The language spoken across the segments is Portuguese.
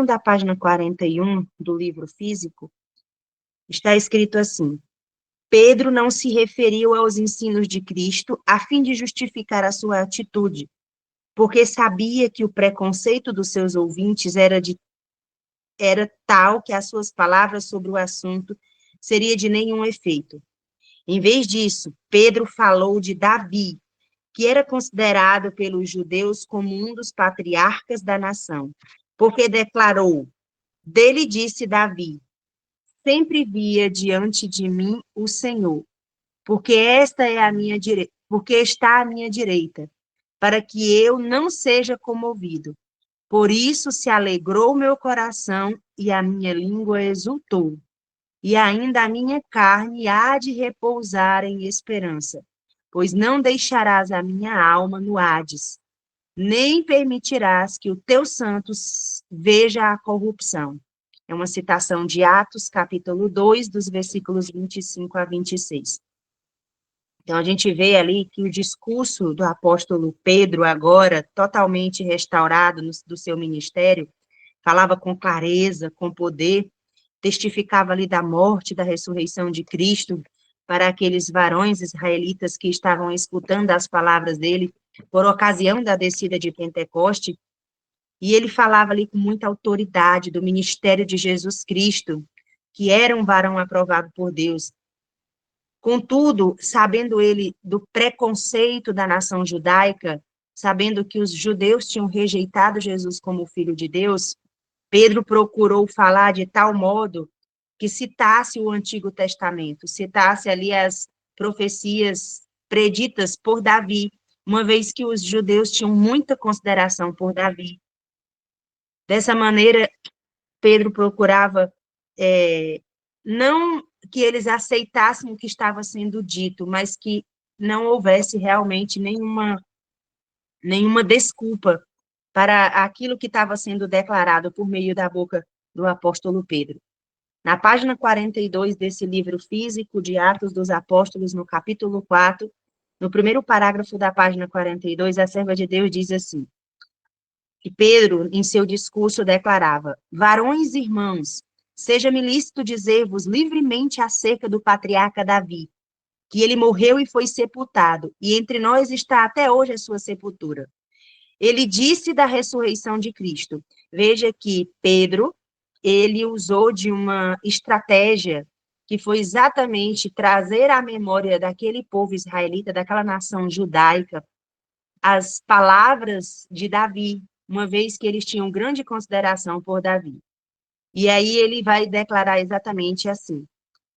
Da página 41 do livro físico, está escrito assim: Pedro não se referiu aos ensinos de Cristo a fim de justificar a sua atitude, porque sabia que o preconceito dos seus ouvintes era tal que as suas palavras sobre o assunto seria de nenhum efeito. Em vez disso, Pedro falou de Davi, que era considerado pelos judeus como um dos patriarcas da nação, porque declarou: dele disse Davi: sempre via diante de mim o Senhor, porque está à minha direita, para que eu não seja comovido. Por isso se alegrou meu coração e a minha língua exultou. E ainda a minha carne há de repousar em esperança, pois não deixarás a minha alma no Hades, nem permitirás que o teu santo veja a corrupção. É uma citação de Atos, capítulo 2, dos versículos 25 a 26. Então, a gente vê ali que o discurso do apóstolo Pedro, agora totalmente restaurado do seu ministério, falava com clareza, com poder, testificava ali da morte, da ressurreição de Cristo para aqueles varões israelitas que estavam escutando as palavras dele por ocasião da descida de Pentecoste, e ele falava ali com muita autoridade do ministério de Jesus Cristo, que era um varão aprovado por Deus. Contudo, sabendo ele do preconceito da nação judaica, sabendo que os judeus tinham rejeitado Jesus como filho de Deus, Pedro procurou falar de tal modo que citasse o Antigo Testamento, citasse ali as profecias preditas por Davi, uma vez que os judeus tinham muita consideração por Davi. Dessa maneira, Pedro procurava não que eles aceitassem o que estava sendo dito, mas que não houvesse realmente nenhuma desculpa para aquilo que estava sendo declarado por meio da boca do apóstolo Pedro. Na página 42 desse livro físico de Atos dos Apóstolos, no capítulo 4, no primeiro parágrafo da página 42, a serva de Deus diz assim: e Pedro, em seu discurso, declarava: varões e irmãos, seja-me lícito dizer-vos livremente acerca do patriarca Davi, que ele morreu e foi sepultado, e entre nós está até hoje a sua sepultura. Ele disse da ressurreição de Cristo. Veja que Pedro, ele usou de uma estratégia que foi exatamente trazer à memória daquele povo israelita, daquela nação judaica, as palavras de Davi, uma vez que eles tinham grande consideração por Davi. E aí ele vai declarar exatamente assim: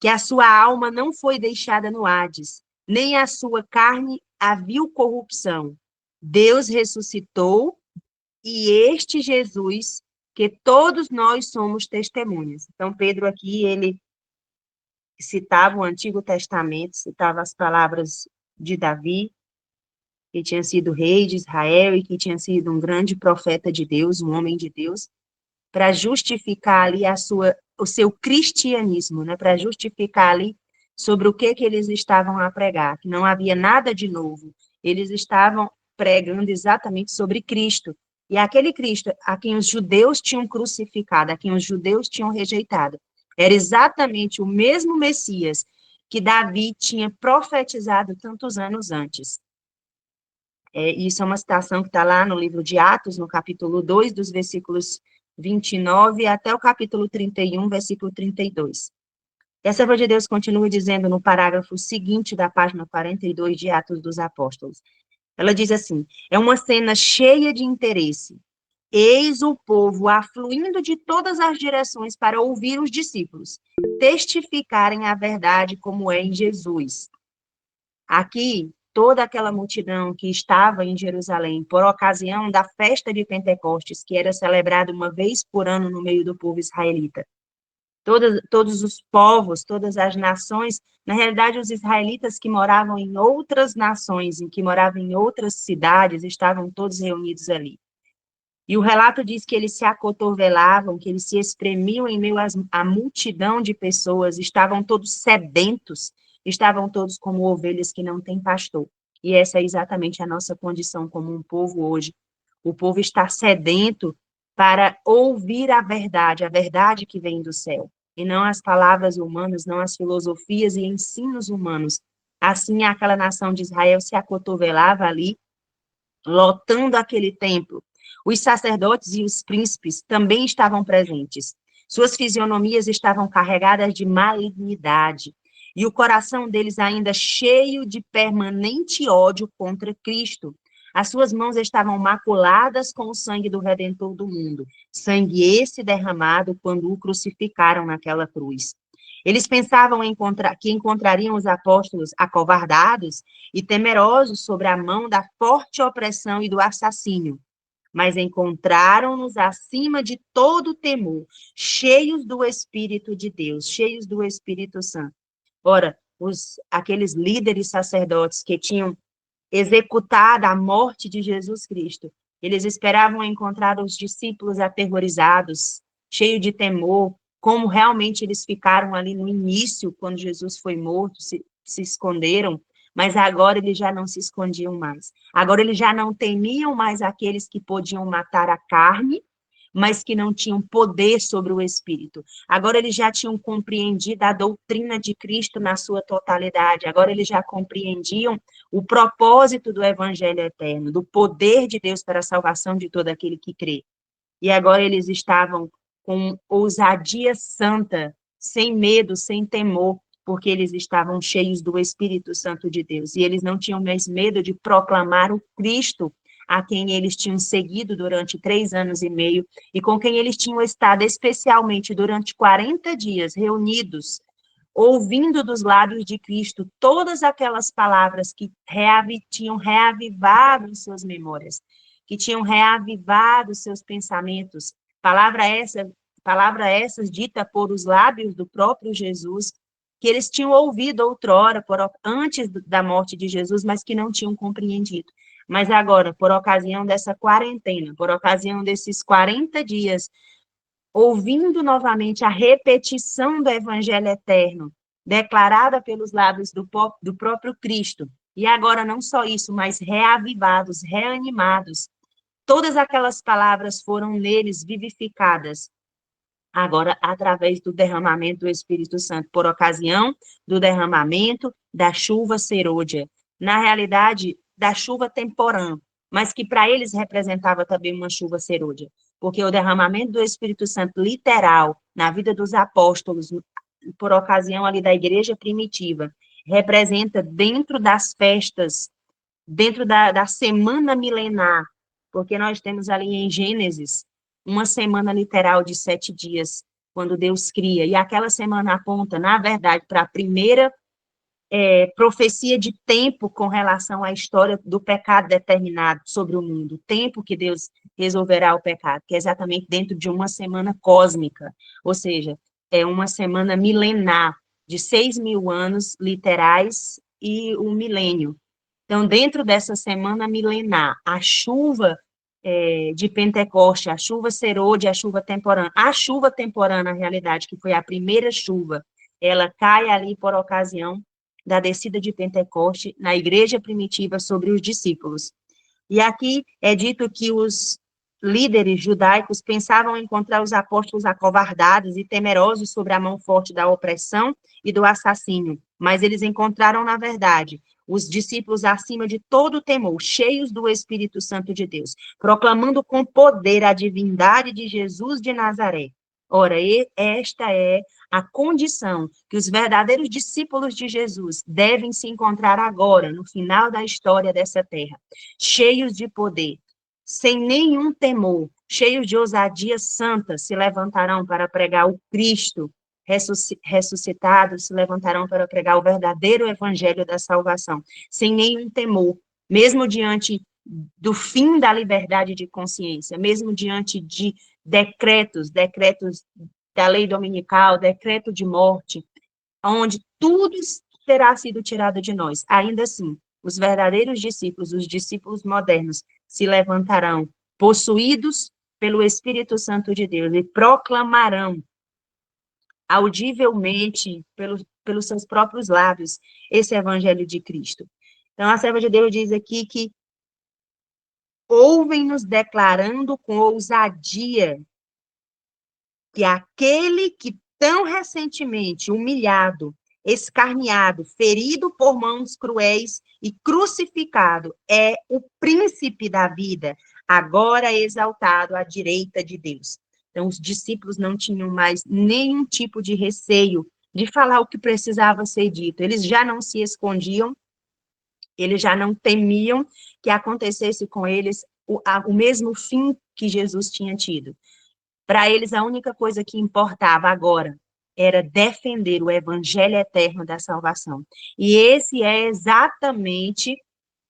que a sua alma não foi deixada no Hades, nem a sua carne a viu corrupção. Deus ressuscitou, e este Jesus, que todos nós somos testemunhas. Então, Pedro aqui, ele citava o Antigo Testamento, citava as palavras de Davi, que tinha sido rei de Israel e que tinha sido um grande profeta de Deus, um homem de Deus, para justificar ali o seu cristianismo, né? Para justificar ali sobre o que eles estavam a pregar, que não havia nada de novo. Eles estavam pregando exatamente sobre Cristo. E aquele Cristo a quem os judeus tinham crucificado, a quem os judeus tinham rejeitado, era exatamente o mesmo Messias que Davi tinha profetizado tantos anos antes. Isso é uma citação que está lá no livro de Atos, no capítulo 2, dos versículos 29 até o capítulo 31, versículo 32. E a serva de Deus continua dizendo no parágrafo seguinte da página 42 de Atos dos Apóstolos. Ela diz assim: é uma cena cheia de interesse. Eis o povo afluindo de todas as direções para ouvir os discípulos testificarem a verdade como é em Jesus. Aqui, toda aquela multidão que estava em Jerusalém por ocasião da festa de Pentecostes, que era celebrada uma vez por ano no meio do povo israelita. Todos os povos, todas as nações, na realidade, os israelitas que moravam em outras nações, que moravam em outras cidades, estavam todos reunidos ali. E o relato diz que eles se acotovelavam, que eles se espremiam em meio à multidão de pessoas, estavam todos sedentos, estavam todos como ovelhas que não têm pastor. E essa é exatamente a nossa condição como um povo hoje. O povo está sedento para ouvir a verdade que vem do céu, e não as palavras humanas, não as filosofias e ensinos humanos. Assim, aquela nação de Israel se acotovelava ali, lotando aquele templo. Os sacerdotes e os príncipes também estavam presentes. Suas fisionomias estavam carregadas de malignidade, e o coração deles ainda cheio de permanente ódio contra Cristo. As suas mãos estavam maculadas com o sangue do Redentor do mundo, sangue esse derramado quando o crucificaram naquela cruz. Eles pensavam que encontrariam os apóstolos acovardados e temerosos sobre a mão da forte opressão e do assassínio, mas encontraram-nos acima de todo temor, cheios do Espírito de Deus, cheios do Espírito Santo. Ora, aqueles líderes sacerdotes que tinham executado a morte de Jesus Cristo, eles esperavam encontrar os discípulos aterrorizados, cheios de temor, como realmente eles ficaram ali no início, quando Jesus foi morto, se esconderam, mas agora eles já não se escondiam mais. Agora eles já não temiam mais aqueles que podiam matar a carne, mas que não tinham poder sobre o espírito. Agora eles já tinham compreendido a doutrina de Cristo na sua totalidade. Agora eles já compreendiam o propósito do evangelho eterno, do poder de Deus para a salvação de todo aquele que crê. E agora eles estavam com ousadia santa, sem medo, sem temor, porque eles estavam cheios do Espírito Santo de Deus. E eles não tinham mais medo de proclamar o Cristo a quem eles tinham seguido durante 3 anos e meio e com quem eles tinham estado especialmente durante 40 dias reunidos, ouvindo dos lábios de Cristo todas aquelas palavras que tinham reavivado suas memórias, que tinham reavivado seus pensamentos. Palavra essas dita por os lábios do próprio Jesus, que eles tinham ouvido outrora, antes da morte de Jesus, mas que não tinham compreendido. Mas agora, por ocasião dessa quarentena, por ocasião desses 40 dias, ouvindo novamente a repetição do evangelho eterno, declarada pelos lábios do próprio Cristo, e agora não só isso, mas reavivados, reanimados, todas aquelas palavras foram neles vivificadas, agora através do derramamento do Espírito Santo, por ocasião do derramamento da chuva serôdia. Na realidade, da chuva temporã, mas que para eles representava também uma chuva serôdia, porque o derramamento do Espírito Santo literal na vida dos apóstolos, por ocasião ali da igreja primitiva, representa dentro das festas, dentro da semana milenar, porque nós temos ali em Gênesis uma semana literal de 7 dias, quando Deus cria, e aquela semana aponta, na verdade, para a primeira profecia de tempo com relação à história do pecado determinado sobre o mundo, o tempo que Deus resolverá o pecado, que é exatamente dentro de uma semana cósmica, ou seja, é uma semana milenar, de 6.000 anos literais e um milênio. Então, dentro dessa semana milenar, a chuva de Pentecoste, a chuva serôdia, a chuva temporã, na realidade, que foi a primeira chuva, ela cai ali por ocasião da descida de Pentecoste na igreja primitiva sobre os discípulos. E aqui é dito que os líderes judaicos pensavam encontrar os apóstolos acovardados e temerosos sobre a mão forte da opressão e do assassínio, mas eles encontraram, na verdade, os discípulos acima de todo temor, cheios do Espírito Santo de Deus, proclamando com poder a divindade de Jesus de Nazaré. Ora, esta é a condição que os verdadeiros discípulos de Jesus devem se encontrar agora, no final da história dessa terra, cheios de poder, sem nenhum temor, cheios de ousadia santa, se levantarão para pregar o Cristo ressuscitado, se levantarão para pregar o verdadeiro evangelho da salvação, sem nenhum temor, mesmo diante do fim da liberdade de consciência, mesmo diante de decretos da lei dominical, decreto de morte, onde tudo terá sido tirado de nós. Ainda assim, os verdadeiros discípulos, os discípulos modernos, se levantarão, possuídos pelo Espírito Santo de Deus, e proclamarão audivelmente, pelos seus próprios lábios, esse evangelho de Cristo. Então, a serva de Deus diz aqui que ouvem-nos declarando com ousadia que aquele que tão recentemente humilhado, escarneado, ferido por mãos cruéis e crucificado é o príncipe da vida, agora exaltado à direita de Deus. Então, os discípulos não tinham mais nenhum tipo de receio de falar o que precisava ser dito. Eles já não se escondiam, eles já não temiam que acontecesse com eles o mesmo fim que Jesus tinha tido. Para eles, a única coisa que importava agora era defender o evangelho eterno da salvação. E esse é exatamente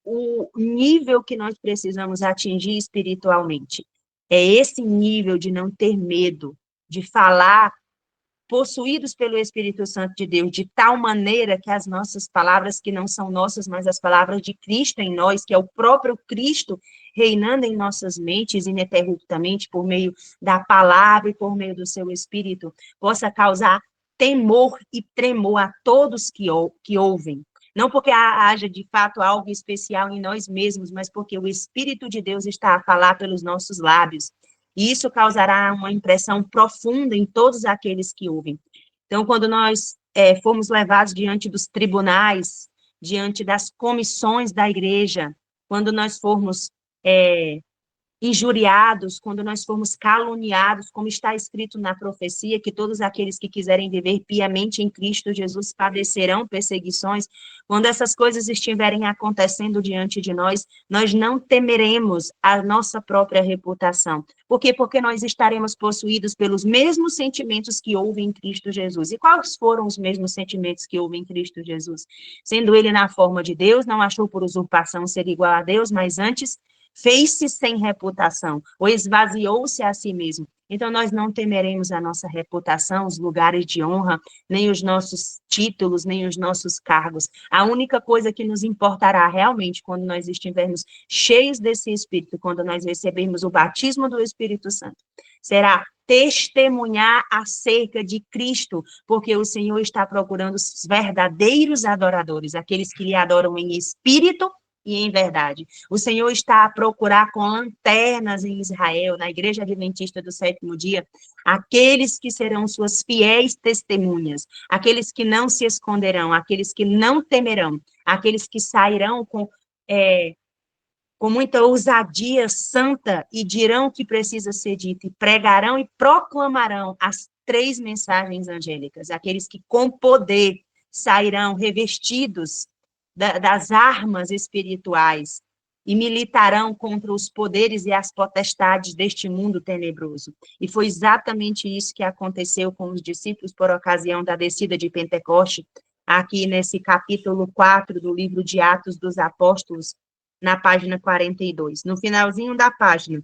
o nível que nós precisamos atingir espiritualmente. É esse nível de não ter medo, de falar possuídos pelo Espírito Santo de Deus, de tal maneira que as nossas palavras, que não são nossas, mas as palavras de Cristo em nós, que é o próprio Cristo reinando em nossas mentes ininterruptamente por meio da palavra e por meio do seu Espírito, possa causar temor e tremor a todos que ouvem. Não porque haja de fato algo especial em nós mesmos, mas porque o Espírito de Deus está a falar pelos nossos lábios. E isso causará uma impressão profunda em todos aqueles que ouvem. Então, quando nós formos levados diante dos tribunais, diante das comissões da igreja, quando nós formos injuriados, quando nós formos caluniados, como está escrito na profecia, que todos aqueles que quiserem viver piamente em Cristo Jesus padecerão perseguições, quando essas coisas estiverem acontecendo diante de nós, nós não temeremos a nossa própria reputação. Por quê? Porque nós estaremos possuídos pelos mesmos sentimentos que houve em Cristo Jesus. E quais foram os mesmos sentimentos que houve em Cristo Jesus? Sendo ele na forma de Deus, não achou por usurpação ser igual a Deus, mas antes fez-se sem reputação, ou esvaziou-se a si mesmo. Então, nós não temeremos a nossa reputação, os lugares de honra, nem os nossos títulos, nem os nossos cargos. A única coisa que nos importará realmente quando nós estivermos cheios desse Espírito, quando nós recebermos o batismo do Espírito Santo, será testemunhar acerca de Cristo, porque o Senhor está procurando os verdadeiros adoradores, aqueles que lhe adoram em espírito e em verdade. O Senhor está a procurar com lanternas em Israel, na Igreja Adventista do Sétimo Dia, aqueles que serão suas fiéis testemunhas, aqueles que não se esconderão, aqueles que não temerão, aqueles que sairão com muita ousadia santa e dirão o que precisa ser dito, e pregarão e proclamarão as três mensagens angélicas, aqueles que com poder sairão revestidos das armas espirituais e militarão contra os poderes e as potestades deste mundo tenebroso. E foi exatamente isso que aconteceu com os discípulos por ocasião da descida de Pentecoste, aqui nesse capítulo 4 do livro de Atos dos Apóstolos, na página 42. No finalzinho da página,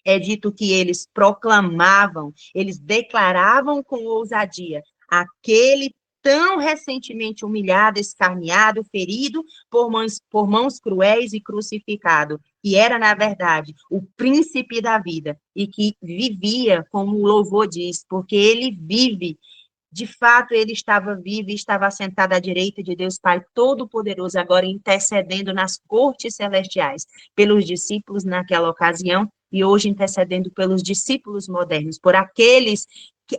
é dito que eles proclamavam, eles declaravam com ousadia aquele tão recentemente humilhado, escarneado, ferido por mãos cruéis e crucificado, que era, na verdade, o príncipe da vida, e que vivia, como o louvor diz, porque ele vive. De fato, ele estava vivo e estava sentado à direita de Deus Pai Todo-Poderoso, agora intercedendo nas cortes celestiais pelos discípulos naquela ocasião e hoje intercedendo pelos discípulos modernos, por aqueles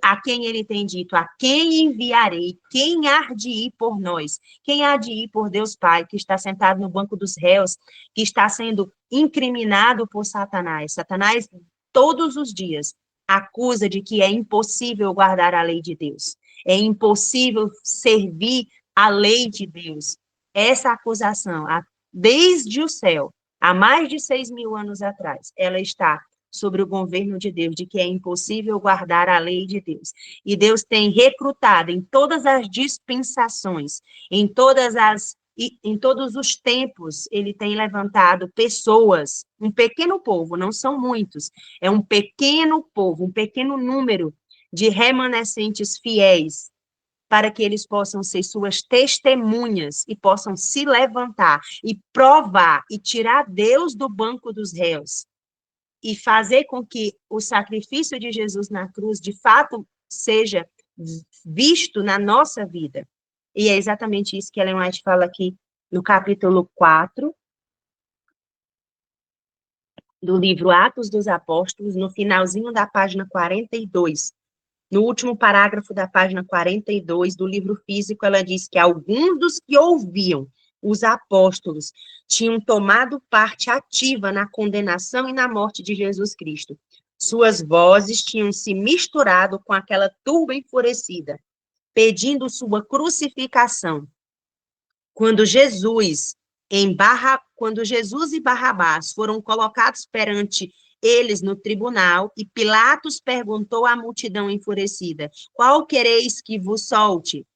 a quem ele tem dito, a quem enviarei, quem há de ir por nós, quem há de ir por Deus Pai, que está sentado no banco dos réus, que está sendo incriminado por Satanás. Satanás, todos os dias, acusa de que é impossível guardar a lei de Deus. É impossível servir a lei de Deus. Essa acusação, desde o céu, há mais de 6.000 anos atrás, ela está sobre o governo de Deus, de que é impossível guardar a lei de Deus. E Deus tem recrutado em todas as dispensações, em todos os tempos, ele tem levantado pessoas, um pequeno povo, não são muitos, é um pequeno povo, um pequeno número de remanescentes fiéis, para que eles possam ser suas testemunhas e possam se levantar e provar e tirar Deus do banco dos réus e fazer com que o sacrifício de Jesus na cruz, de fato, seja visto na nossa vida. E é exatamente isso que Ellen White fala aqui no capítulo 4, do livro Atos dos Apóstolos, no finalzinho da página 42. No último parágrafo da página 42 do livro físico, ela diz que alguns dos que ouviam os apóstolos tinham tomado parte ativa na condenação e na morte de Jesus Cristo. Suas vozes tinham se misturado com aquela turba enfurecida, pedindo sua crucificação. Quando Jesus e Barrabás foram colocados perante eles no tribunal, e Pilatos perguntou à multidão enfurecida: qual quereis que vos solte?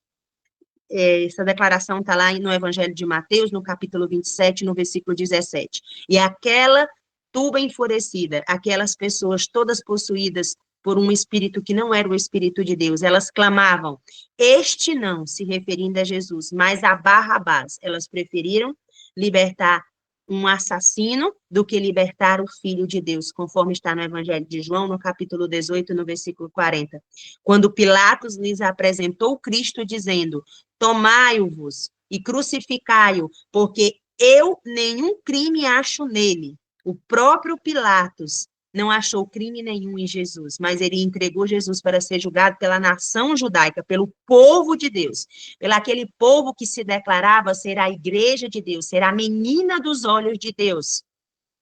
Essa declaração está lá no Evangelho de Mateus, no capítulo 27, no versículo 17. E aquela turba enfurecida, aquelas pessoas todas possuídas por um espírito que não era o espírito de Deus, elas clamavam: este não, se referindo a Jesus, mas a Barrabás. Elas preferiram libertar um assassino do que libertar o Filho de Deus, conforme está no Evangelho de João, no capítulo 18, no versículo 40. Quando Pilatos lhes apresentou Cristo, dizendo: tomai-o-vos e crucificai-o, porque eu nenhum crime acho nele. O próprio Pilatos não achou crime nenhum em Jesus, mas ele entregou Jesus para ser julgado pela nação judaica, pelo povo de Deus, pelo aquele povo que se declarava ser a igreja de Deus, ser a menina dos olhos de Deus.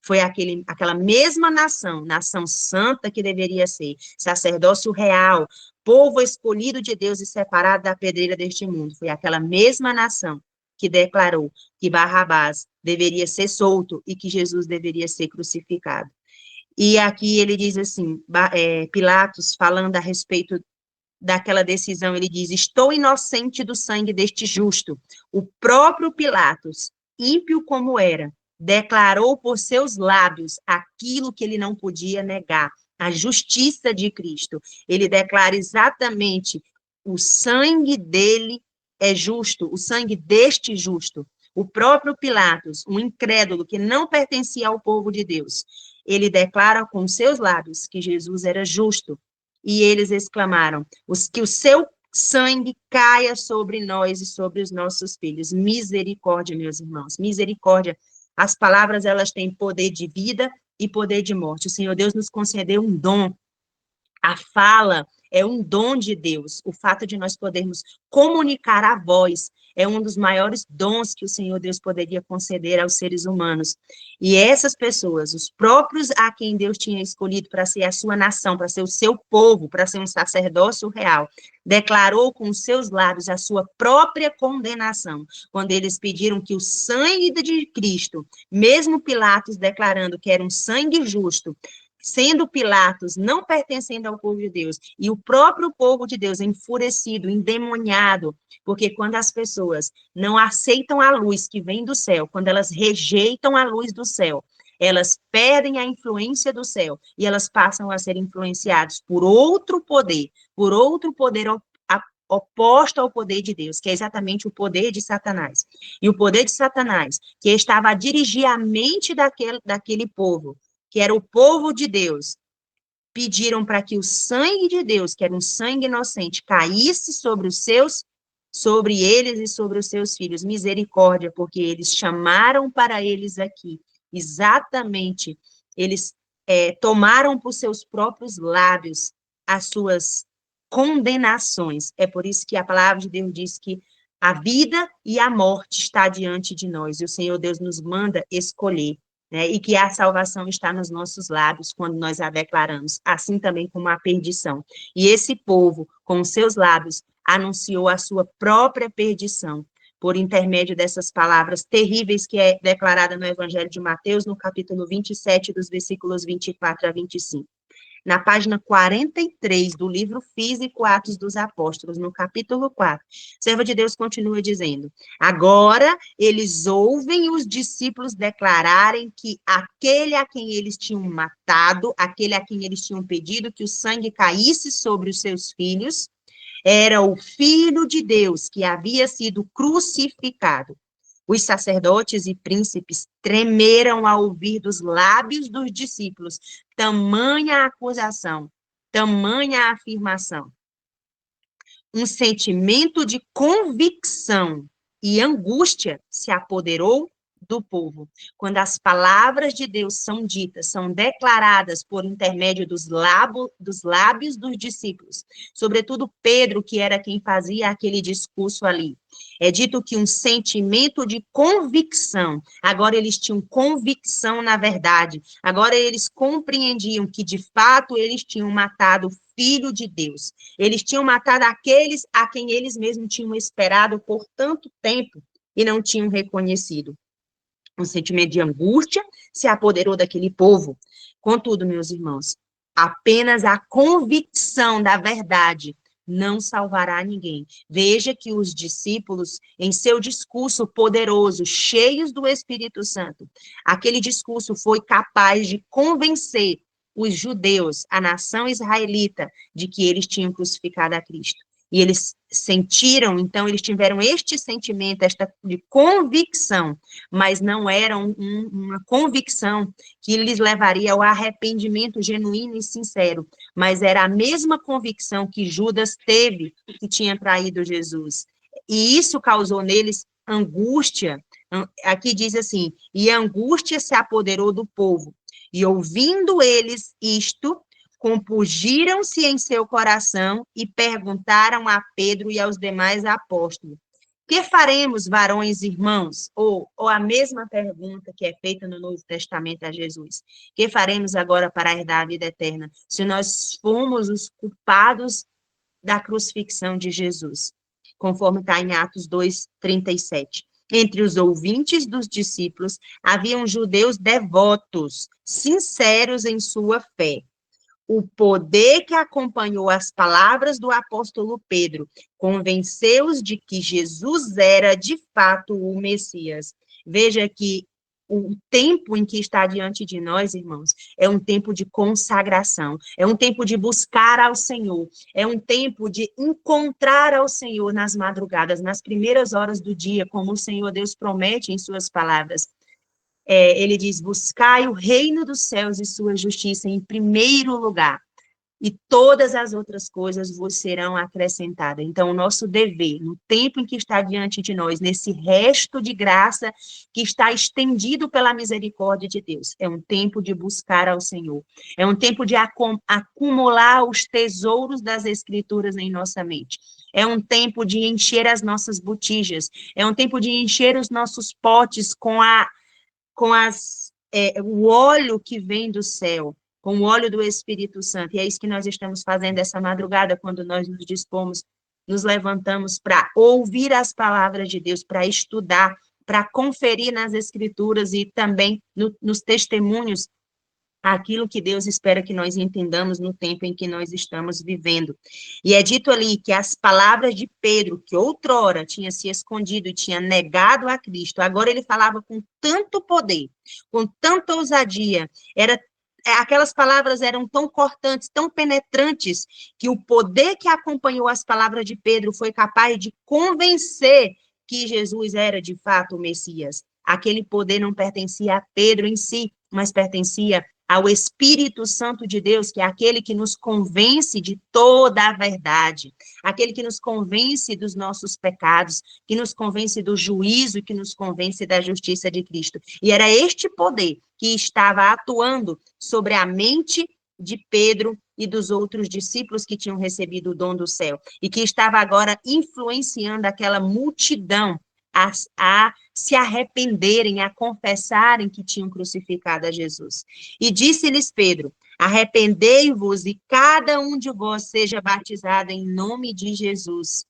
Foi aquela mesma nação, nação santa que deveria ser, sacerdócio real, povo escolhido de Deus e separado da pedreira deste mundo. Foi aquela mesma nação que declarou que Barrabás deveria ser solto e que Jesus deveria ser crucificado. E aqui ele diz assim, Pilatos, falando a respeito daquela decisão, ele diz: estou inocente do sangue deste justo. O próprio Pilatos, ímpio como era, declarou por seus lábios aquilo que ele não podia negar, a justiça de Cristo. Ele declara exatamente: o sangue dele é justo, o sangue deste justo. O próprio Pilatos, um incrédulo que não pertencia ao povo de Deus, ele declara com seus lábios que Jesus era justo. E eles exclamaram: que o seu sangue caia sobre nós e sobre os nossos filhos. Misericórdia, meus irmãos, misericórdia. As palavras, elas têm poder de vida e poder de morte. O Senhor Deus nos concedeu um dom. A fala é um dom de Deus. O fato de nós podermos comunicar a voz é um dos maiores dons que o Senhor Deus poderia conceder aos seres humanos. E essas pessoas, os próprios a quem Deus tinha escolhido para ser a sua nação, para ser o seu povo, para ser um sacerdócio real, declarou com os seus lábios a sua própria condenação, quando eles pediram que o sangue de Cristo, mesmo Pilatos declarando que era um sangue justo, sendo Pilatos não pertencendo ao povo de Deus, e o próprio povo de Deus enfurecido, endemoniado, porque quando as pessoas não aceitam a luz que vem do céu, quando elas rejeitam a luz do céu, elas perdem a influência do céu, e elas passam a ser influenciadas por outro poder oposto ao poder de Deus, que é exatamente o poder de Satanás. E o poder de Satanás, que estava a dirigir a mente daquele povo, que era o povo de Deus, pediram para que o sangue de Deus, que era um sangue inocente, caísse sobre eles e sobre os seus filhos. Misericórdia, porque eles chamaram para eles aqui, exatamente, eles tomaram por seus próprios lábios as suas condenações. É por isso que a palavra de Deus diz que a vida e a morte está diante de nós, e o Senhor Deus nos manda escolher. Né, e que a salvação está nos nossos lábios quando nós a declaramos, assim também como a perdição. E esse povo, com os seus lábios, anunciou a sua própria perdição, por intermédio dessas palavras terríveis que é declarada no Evangelho de Mateus, no capítulo 27, dos versículos 24 a 25. Na página 43 do livro físico Atos dos Apóstolos, no capítulo 4, serva de Deus continua dizendo: agora eles ouvem os discípulos declararem que aquele a quem eles tinham matado, aquele a quem eles tinham pedido que o sangue caísse sobre os seus filhos, era o Filho de Deus que havia sido crucificado. Os sacerdotes e príncipes tremeram ao ouvir dos lábios dos discípulos tamanha acusação, tamanha afirmação. Um sentimento de convicção e angústia se apoderou do povo. Quando as palavras de Deus são ditas, são declaradas por intermédio dos lábios dos discípulos, sobretudo Pedro, que era quem fazia aquele discurso ali. É dito que um sentimento de convicção, agora eles tinham convicção na verdade, agora eles compreendiam que, de fato, eles tinham matado o Filho de Deus. Eles tinham matado aqueles a quem eles mesmos tinham esperado por tanto tempo e não tinham reconhecido. Um sentimento de angústia se apoderou daquele povo. Contudo, meus irmãos, apenas a convicção da verdade não salvará ninguém. Veja que os discípulos, em seu discurso poderoso, cheios do Espírito Santo, aquele discurso foi capaz de convencer os judeus, a nação israelita, de que eles tinham crucificado a Cristo. E eles sentiram, então, eles tiveram este sentimento, esta de convicção, mas não era uma convicção que lhes levaria ao arrependimento genuíno e sincero, mas era a mesma convicção que Judas teve, que tinha traído Jesus. E isso causou neles angústia. Aqui diz assim: e a angústia se apoderou do povo. E ouvindo eles isto, compungiram-se em seu coração e perguntaram a Pedro e aos demais apóstolos: que faremos, varões irmãos? Ou a mesma pergunta que é feita no Novo Testamento a Jesus: que faremos agora para herdar a vida eterna, se nós fomos os culpados da crucifixão de Jesus? Conforme está em Atos 2:37. Entre os ouvintes dos discípulos haviam judeus devotos, sinceros em sua fé. O poder que acompanhou as palavras do apóstolo Pedro convenceu-os de que Jesus era, de fato, o Messias. Veja que o tempo em que está diante de nós, irmãos, é um tempo de consagração, é um tempo de buscar ao Senhor, é um tempo de encontrar ao Senhor nas madrugadas, nas primeiras horas do dia, como o Senhor Deus promete em suas palavras. Ele diz: buscai o reino dos céus e sua justiça em primeiro lugar, e todas as outras coisas vos serão acrescentadas. Então, o nosso dever, no tempo em que está diante de nós, nesse resto de graça que está estendido pela misericórdia de Deus, é um tempo de buscar ao Senhor, é um tempo de acumular os tesouros das Escrituras em nossa mente, é um tempo de encher as nossas botijas, é um tempo de encher os nossos potes com o óleo que vem do céu, com o óleo do Espírito Santo. E é isso que nós estamos fazendo essa madrugada, quando nós nos dispomos, nos levantamos para ouvir as palavras de Deus, para estudar, para conferir nas Escrituras e também nos testemunhos aquilo que Deus espera que nós entendamos no tempo em que nós estamos vivendo. E é dito ali que as palavras de Pedro, que outrora tinha se escondido e tinha negado a Cristo, agora ele falava com tanto poder, com tanta ousadia, aquelas palavras eram tão cortantes, tão penetrantes, que o poder que acompanhou as palavras de Pedro foi capaz de convencer que Jesus era de fato o Messias. Aquele poder não pertencia a Pedro em si, mas pertencia ao Espírito Santo de Deus, que é aquele que nos convence de toda a verdade, aquele que nos convence dos nossos pecados, que nos convence do juízo, que nos convence da justiça de Cristo. E era este poder que estava atuando sobre a mente de Pedro e dos outros discípulos que tinham recebido o dom do céu, e que estava agora influenciando aquela multidão a se arrependerem, a confessarem que tinham crucificado a Jesus. E disse-lhes Pedro: arrependei-vos e cada um de vós seja batizado em nome de Jesus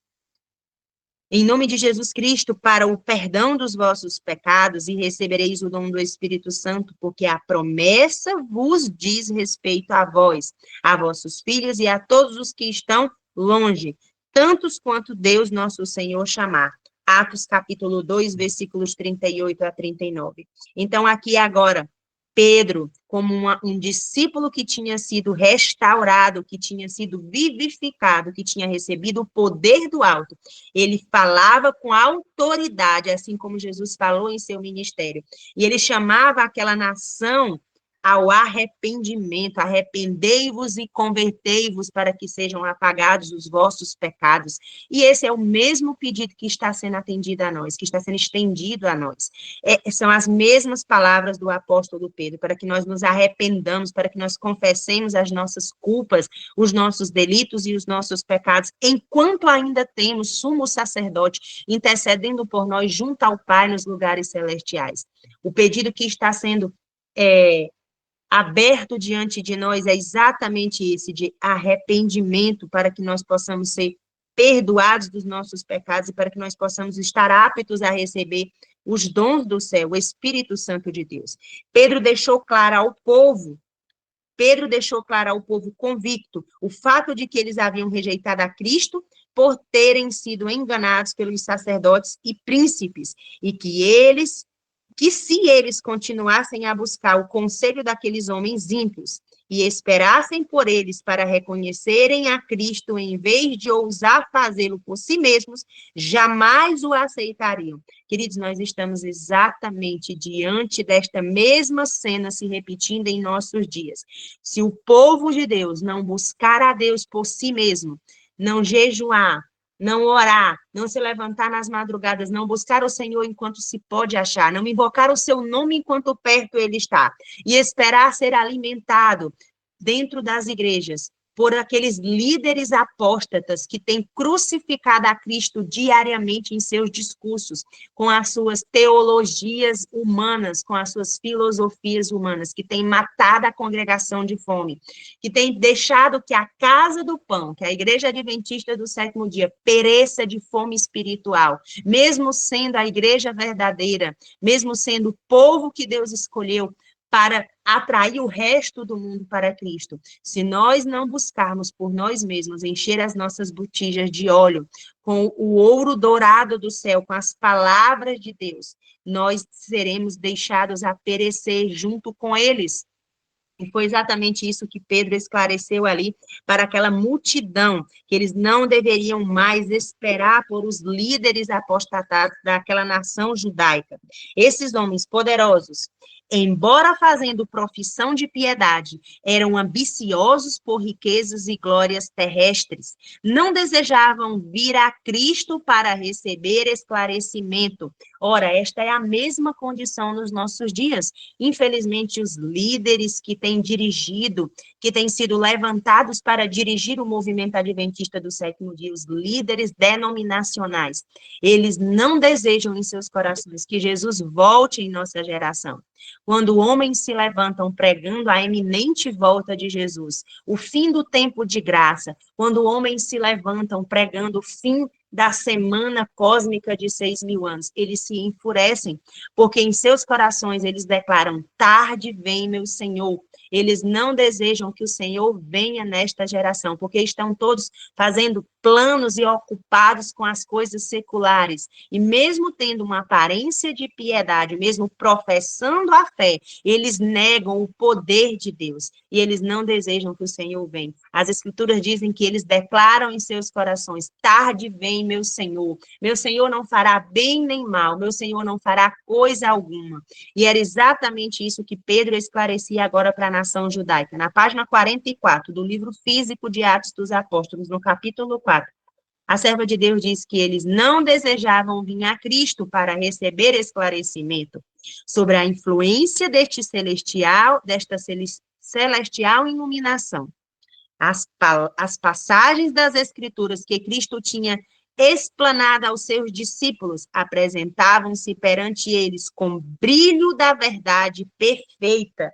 Cristo, para o perdão dos vossos pecados, e recebereis o dom do Espírito Santo, porque a promessa vos diz respeito a vós, a vossos filhos e a todos os que estão longe, tantos quanto Deus nosso Senhor chamar. Atos capítulo 2, versículos 38 a 39. Então, aqui agora, Pedro, como um discípulo que tinha sido restaurado, que tinha sido vivificado, que tinha recebido o poder do alto, ele falava com autoridade, assim como Jesus falou em seu ministério. E ele chamava aquela nação ao arrependimento. Arrependei-vos e convertei-vos para que sejam apagados os vossos pecados. E esse é o mesmo pedido que está sendo atendido a nós, que está sendo estendido a nós. São as mesmas palavras do apóstolo Pedro, para que nós nos arrependamos, para que nós confessemos as nossas culpas, os nossos delitos e os nossos pecados, enquanto ainda temos sumo sacerdote intercedendo por nós junto ao Pai nos lugares celestiais. O pedido que está sendo aberto diante de nós é exatamente esse, de arrependimento, para que nós possamos ser perdoados dos nossos pecados e para que nós possamos estar aptos a receber os dons do céu, o Espírito Santo de Deus. Pedro deixou claro ao povo convicto o fato de que eles haviam rejeitado a Cristo por terem sido enganados pelos sacerdotes e príncipes, e que se eles continuassem a buscar o conselho daqueles homens ímpios e esperassem por eles para reconhecerem a Cristo em vez de ousar fazê-lo por si mesmos, jamais o aceitariam. Queridos, nós estamos exatamente diante desta mesma cena se repetindo em nossos dias. Se o povo de Deus não buscar a Deus por si mesmo, não jejuar, não orar, não se levantar nas madrugadas, não buscar o Senhor enquanto se pode achar, não invocar o seu nome enquanto perto ele está, e esperar ser alimentado dentro das igrejas por aqueles líderes apóstatas que têm crucificado a Cristo diariamente em seus discursos, com as suas teologias humanas, com as suas filosofias humanas, que têm matado a congregação de fome, que têm deixado que a casa do pão, que a igreja adventista do sétimo dia, pereça de fome espiritual, mesmo sendo a igreja verdadeira, mesmo sendo o povo que Deus escolheu para atrair o resto do mundo para Cristo. Se nós não buscarmos por nós mesmos encher as nossas botijas de óleo com o ouro dourado do céu, com as palavras de Deus, nós seremos deixados a perecer junto com eles. E foi exatamente isso que Pedro esclareceu ali para aquela multidão, que eles não deveriam mais esperar por os líderes apostatados daquela nação judaica. Esses homens poderosos, embora fazendo profissão de piedade, eram ambiciosos por riquezas e glórias terrestres. Não desejavam vir a Cristo para receber esclarecimento. Ora, esta é a mesma condição nos nossos dias. Infelizmente, os líderes que têm dirigido, que têm sido levantados para dirigir o movimento adventista do sétimo dia, os líderes denominacionais, eles não desejam em seus corações que Jesus volte em nossa geração. Quando homens se levantam pregando a eminente volta de Jesus, o fim do tempo de graça, quando homens se levantam pregando o fim da semana cósmica de 6.000 anos, eles se enfurecem, porque em seus corações eles declaram: tarde vem meu Senhor. Eles não desejam que o Senhor venha nesta geração, porque estão todos fazendo planos e ocupados com as coisas seculares. E mesmo tendo uma aparência de piedade, mesmo professando a fé, eles negam o poder de Deus. E eles não desejam que o Senhor venha. As Escrituras dizem que eles declaram em seus corações: tarde vem meu Senhor. Meu Senhor não fará bem nem mal. Meu Senhor não fará coisa alguma. E era exatamente isso que Pedro esclarecia agora para a nação judaica. Na página 44 do livro físico de Atos dos Apóstolos, no capítulo 4, a serva de Deus diz que eles não desejavam vir a Cristo para receber esclarecimento sobre a influência desta celestial iluminação. As passagens das Escrituras que Cristo tinha explanado aos seus discípulos apresentavam-se perante eles com brilho da verdade perfeita.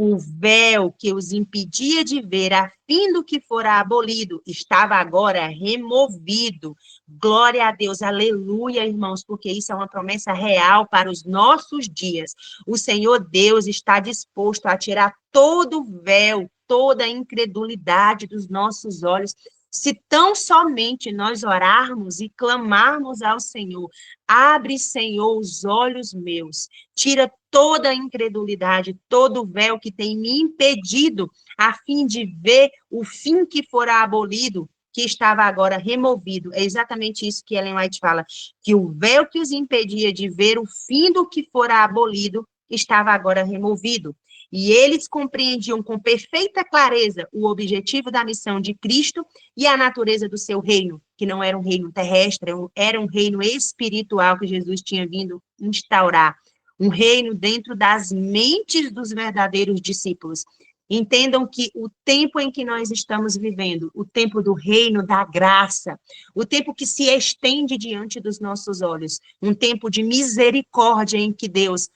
O véu que os impedia de ver, a fim do que fora abolido, estava agora removido. Glória a Deus, aleluia, irmãos, porque isso é uma promessa real para os nossos dias. O Senhor Deus está disposto a tirar todo o véu, toda a incredulidade dos nossos olhos, se tão somente nós orarmos e clamarmos ao Senhor: abre, Senhor, os olhos meus, tira toda a incredulidade, todo o véu que tem me impedido, a fim de ver o fim que fora abolido, que estava agora removido. É exatamente isso que Ellen White fala, que o véu que os impedia de ver o fim do que fora abolido, estava agora removido. E eles compreendiam com perfeita clareza o objetivo da missão de Cristo e a natureza do seu reino, que não era um reino terrestre, era um reino espiritual que Jesus tinha vindo instaurar, um reino dentro das mentes dos verdadeiros discípulos. Entendam que o tempo em que nós estamos vivendo, o tempo do reino da graça, o tempo que se estende diante dos nossos olhos, um tempo de misericórdia em que Deus,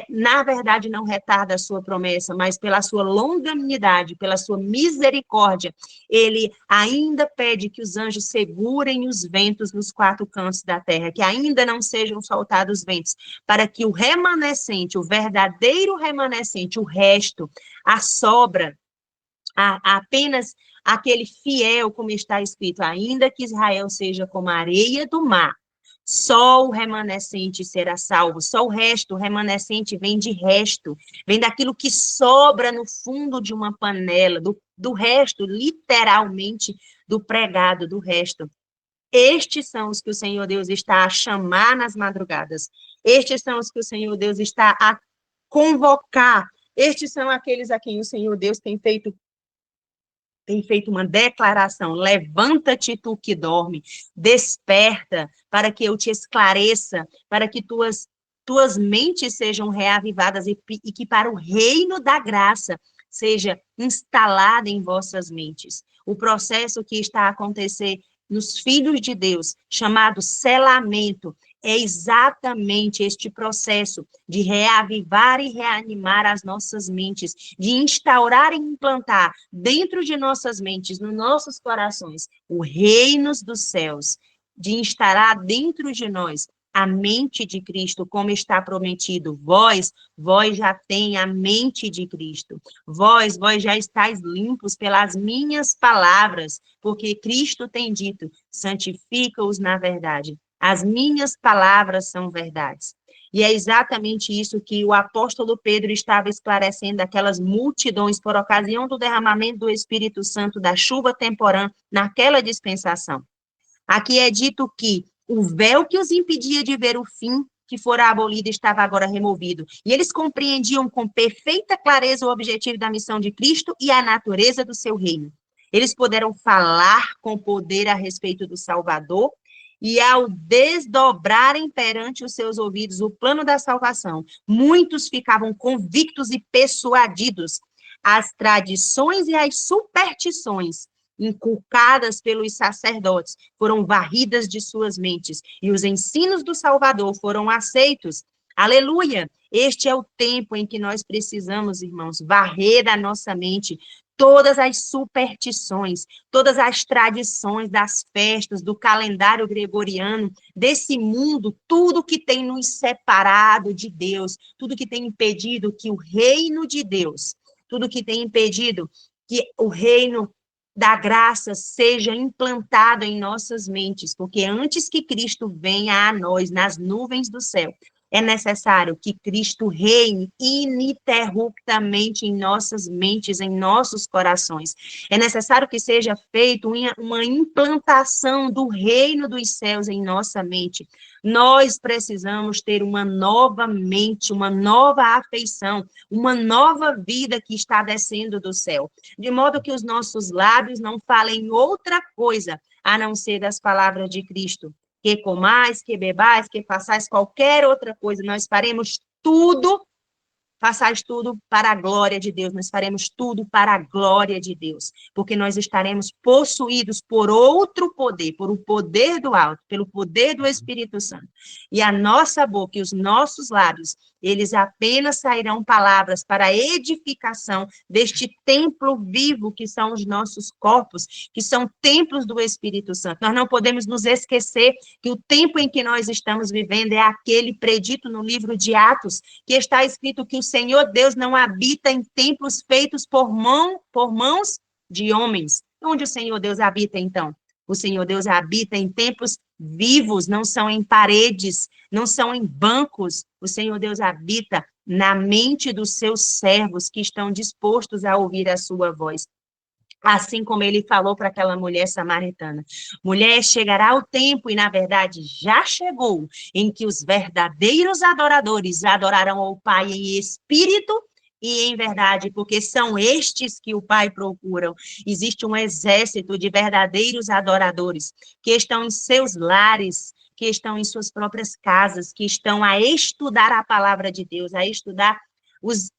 na verdade, não retarda a sua promessa, mas pela sua longanimidade, pela sua misericórdia, ele ainda pede que os anjos segurem os ventos nos quatro cantos da terra, que ainda não sejam soltados os ventos, para que o remanescente, o verdadeiro remanescente, o resto, a sobra, apenas aquele fiel, como está escrito, ainda que Israel seja como a areia do mar, só o remanescente será salvo, só o resto, o remanescente vem de resto, vem daquilo que sobra no fundo de uma panela, do resto, literalmente, do pregado, do resto. Estes são os que o Senhor Deus está a chamar nas madrugadas, estes são os que o Senhor Deus está a convocar, estes são aqueles a quem o Senhor Deus tem feito uma declaração: levanta-te tu que dorme, desperta, para que eu te esclareça, para que tuas mentes sejam reavivadas e que para o reino da graça seja instalado em vossas mentes. O processo que está a acontecer nos filhos de Deus, chamado selamento, é exatamente este processo de reavivar e reanimar as nossas mentes, de instaurar e implantar dentro de nossas mentes, nos nossos corações, o reino dos céus, de instaurar dentro de nós a mente de Cristo, como está prometido. Vós já tem a mente de Cristo. Vós já estáis limpos pelas minhas palavras, porque Cristo tem dito: santifica-os na verdade. As minhas palavras são verdades. E é exatamente isso que o apóstolo Pedro estava esclarecendo aquelas multidões por ocasião do derramamento do Espírito Santo, da chuva temporã, naquela dispensação. Aqui é dito que o véu que os impedia de ver o fim que fora abolido estava agora removido. E eles compreendiam com perfeita clareza o objetivo da missão de Cristo e a natureza do seu reino. Eles puderam falar com poder a respeito do Salvador, e ao desdobrarem perante os seus ouvidos o plano da salvação, muitos ficavam convictos e persuadidos. As tradições e as superstições inculcadas pelos sacerdotes foram varridas de suas mentes, e os ensinos do Salvador foram aceitos. Aleluia! Este é o tempo em que nós precisamos, irmãos, varrer da nossa mente todas as superstições, todas as tradições das festas, do calendário gregoriano, desse mundo, tudo que tem nos separado de Deus, tudo que tem impedido que o reino de Deus, tudo que tem impedido que o reino da graça seja implantado em nossas mentes, porque antes que Cristo venha a nós nas nuvens do céu, é necessário que Cristo reine ininterruptamente em nossas mentes, em nossos corações. É necessário que seja feita uma implantação do reino dos céus em nossa mente. Nós precisamos ter uma nova mente, uma nova afeição, uma nova vida que está descendo do céu, de modo que os nossos lábios não falem outra coisa a não ser das palavras de Cristo. Que comais, que bebais, que façais qualquer outra coisa, nós faremos tudo, façais tudo para a glória de Deus, nós faremos tudo para a glória de Deus, porque nós estaremos possuídos por outro poder, por o poder do alto, pelo poder do Espírito Santo. E a nossa boca e os nossos lábios, eles apenas sairão palavras para a edificação deste templo vivo que são os nossos corpos, que são templos do Espírito Santo. Nós não podemos nos esquecer que o tempo em que nós estamos vivendo é aquele predito no livro de Atos, que está escrito que o Senhor Deus não habita em templos feitos por mãos de homens. Onde o Senhor Deus habita, então? O Senhor Deus habita em templos vivos, não são em paredes, não são em bancos. O Senhor Deus habita na mente dos seus servos que estão dispostos a ouvir a sua voz. Assim como ele falou para aquela mulher samaritana: mulher, chegará o tempo, e na verdade já chegou, em que os verdadeiros adoradores adorarão ao Pai em espírito e em verdade, porque são estes que o Pai procura. Existe um exército de verdadeiros adoradores que estão em seus lares, que estão em suas próprias casas, que estão a estudar a palavra de Deus, a estudar os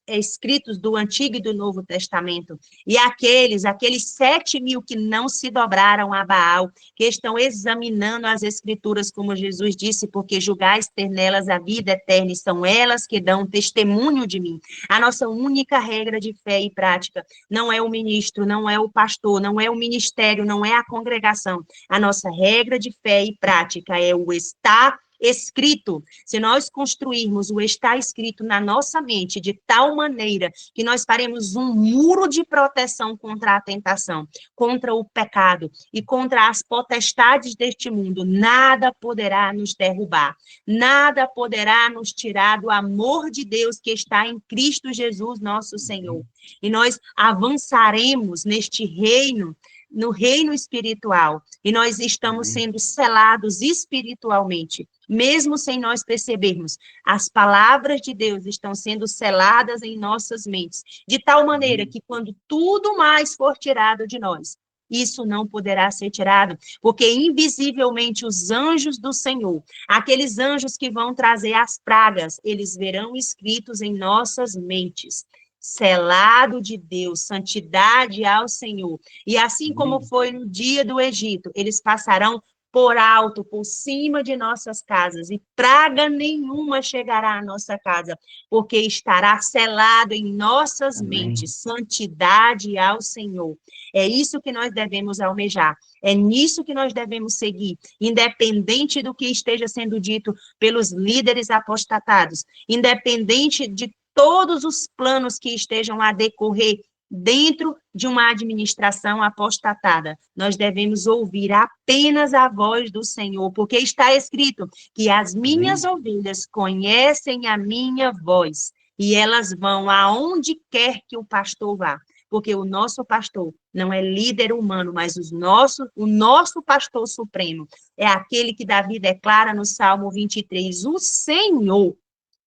escritos do Antigo e do Novo Testamento. E aqueles 7.000 que não se dobraram a Baal, que estão examinando as Escrituras, como Jesus disse, porque julgais ter nelas a vida eterna, e são elas que dão testemunho de mim. A nossa única regra de fé e prática não é o ministro, não é o pastor, não é o ministério, não é a congregação. A nossa regra de fé e prática é o estar escrito. Se nós construirmos o está escrito na nossa mente de tal maneira que nós faremos um muro de proteção contra a tentação, contra o pecado e contra as potestades deste mundo, nada poderá nos derrubar, nada poderá nos tirar do amor de Deus que está em Cristo Jesus, nosso Senhor. E nós avançaremos neste reino, no reino espiritual, e nós estamos sendo selados espiritualmente, mesmo sem nós percebermos. As palavras de Deus estão sendo seladas em nossas mentes, de tal maneira que quando tudo mais for tirado de nós, isso não poderá ser tirado, porque invisivelmente os anjos do Senhor, aqueles anjos que vão trazer as pragas, eles verão escritos em nossas mentes. Selado de Deus, santidade ao Senhor. E assim como foi no dia do Egito, eles passarão por alto, por cima de nossas casas, e praga nenhuma chegará à nossa casa, porque estará selado em nossas mentes, santidade ao Senhor. É isso que nós devemos almejar, é nisso que nós devemos seguir, independente do que esteja sendo dito pelos líderes apostatados, independente de todos os planos que estejam a decorrer dentro de uma administração apostatada. Nós devemos ouvir apenas a voz do Senhor, porque está escrito que as minhas ovelhas conhecem a minha voz e elas vão aonde quer que o pastor vá. Porque o nosso pastor não é líder humano, mas o nosso pastor supremo é aquele que Davi declara no Salmo 23, o Senhor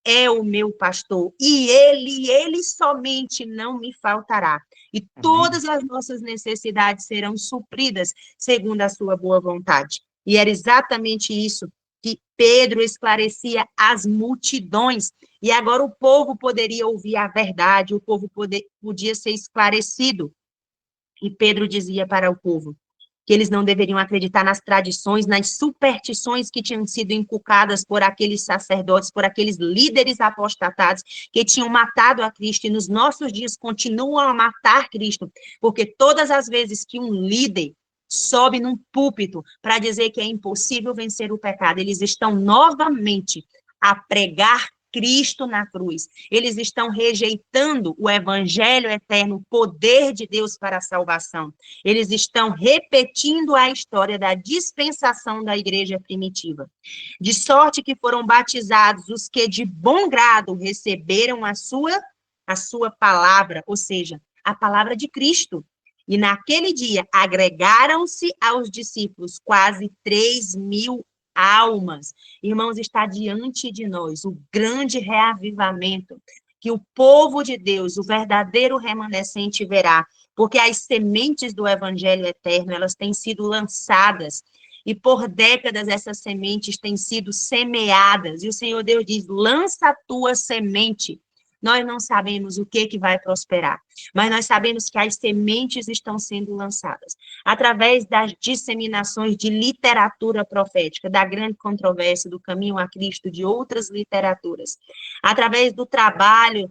é o meu pastor, e ele somente não me faltará. E todas as nossas necessidades serão supridas segundo a sua boa vontade. E era exatamente isso que Pedro esclarecia às multidões. E agora o povo poderia ouvir a verdade, o povo podia ser esclarecido. E Pedro dizia para o povo que eles não deveriam acreditar nas tradições, nas superstições que tinham sido inculcadas por aqueles sacerdotes, por aqueles líderes apostatados que tinham matado a Cristo e nos nossos dias continuam a matar Cristo, porque todas as vezes que um líder sobe num púlpito para dizer que é impossível vencer o pecado, eles estão novamente a pregar Cristo na cruz. Eles estão rejeitando o evangelho eterno, o poder de Deus para a salvação. Eles estão repetindo a história da dispensação da igreja primitiva. De sorte que foram batizados os que de bom grado receberam a sua palavra, ou seja, a palavra de Cristo. E naquele dia agregaram-se aos discípulos quase 3.000 almas. Irmãos, está diante de nós o grande reavivamento que o povo de Deus, o verdadeiro remanescente, verá, porque as sementes do evangelho eterno, elas têm sido lançadas, e por décadas essas sementes têm sido semeadas, e o Senhor Deus diz, lança a tua semente. Nós não sabemos o que vai prosperar, mas nós sabemos que as sementes estão sendo lançadas através das disseminações de literatura profética, da grande controvérsia, do caminho a Cristo, de outras literaturas, através do trabalho,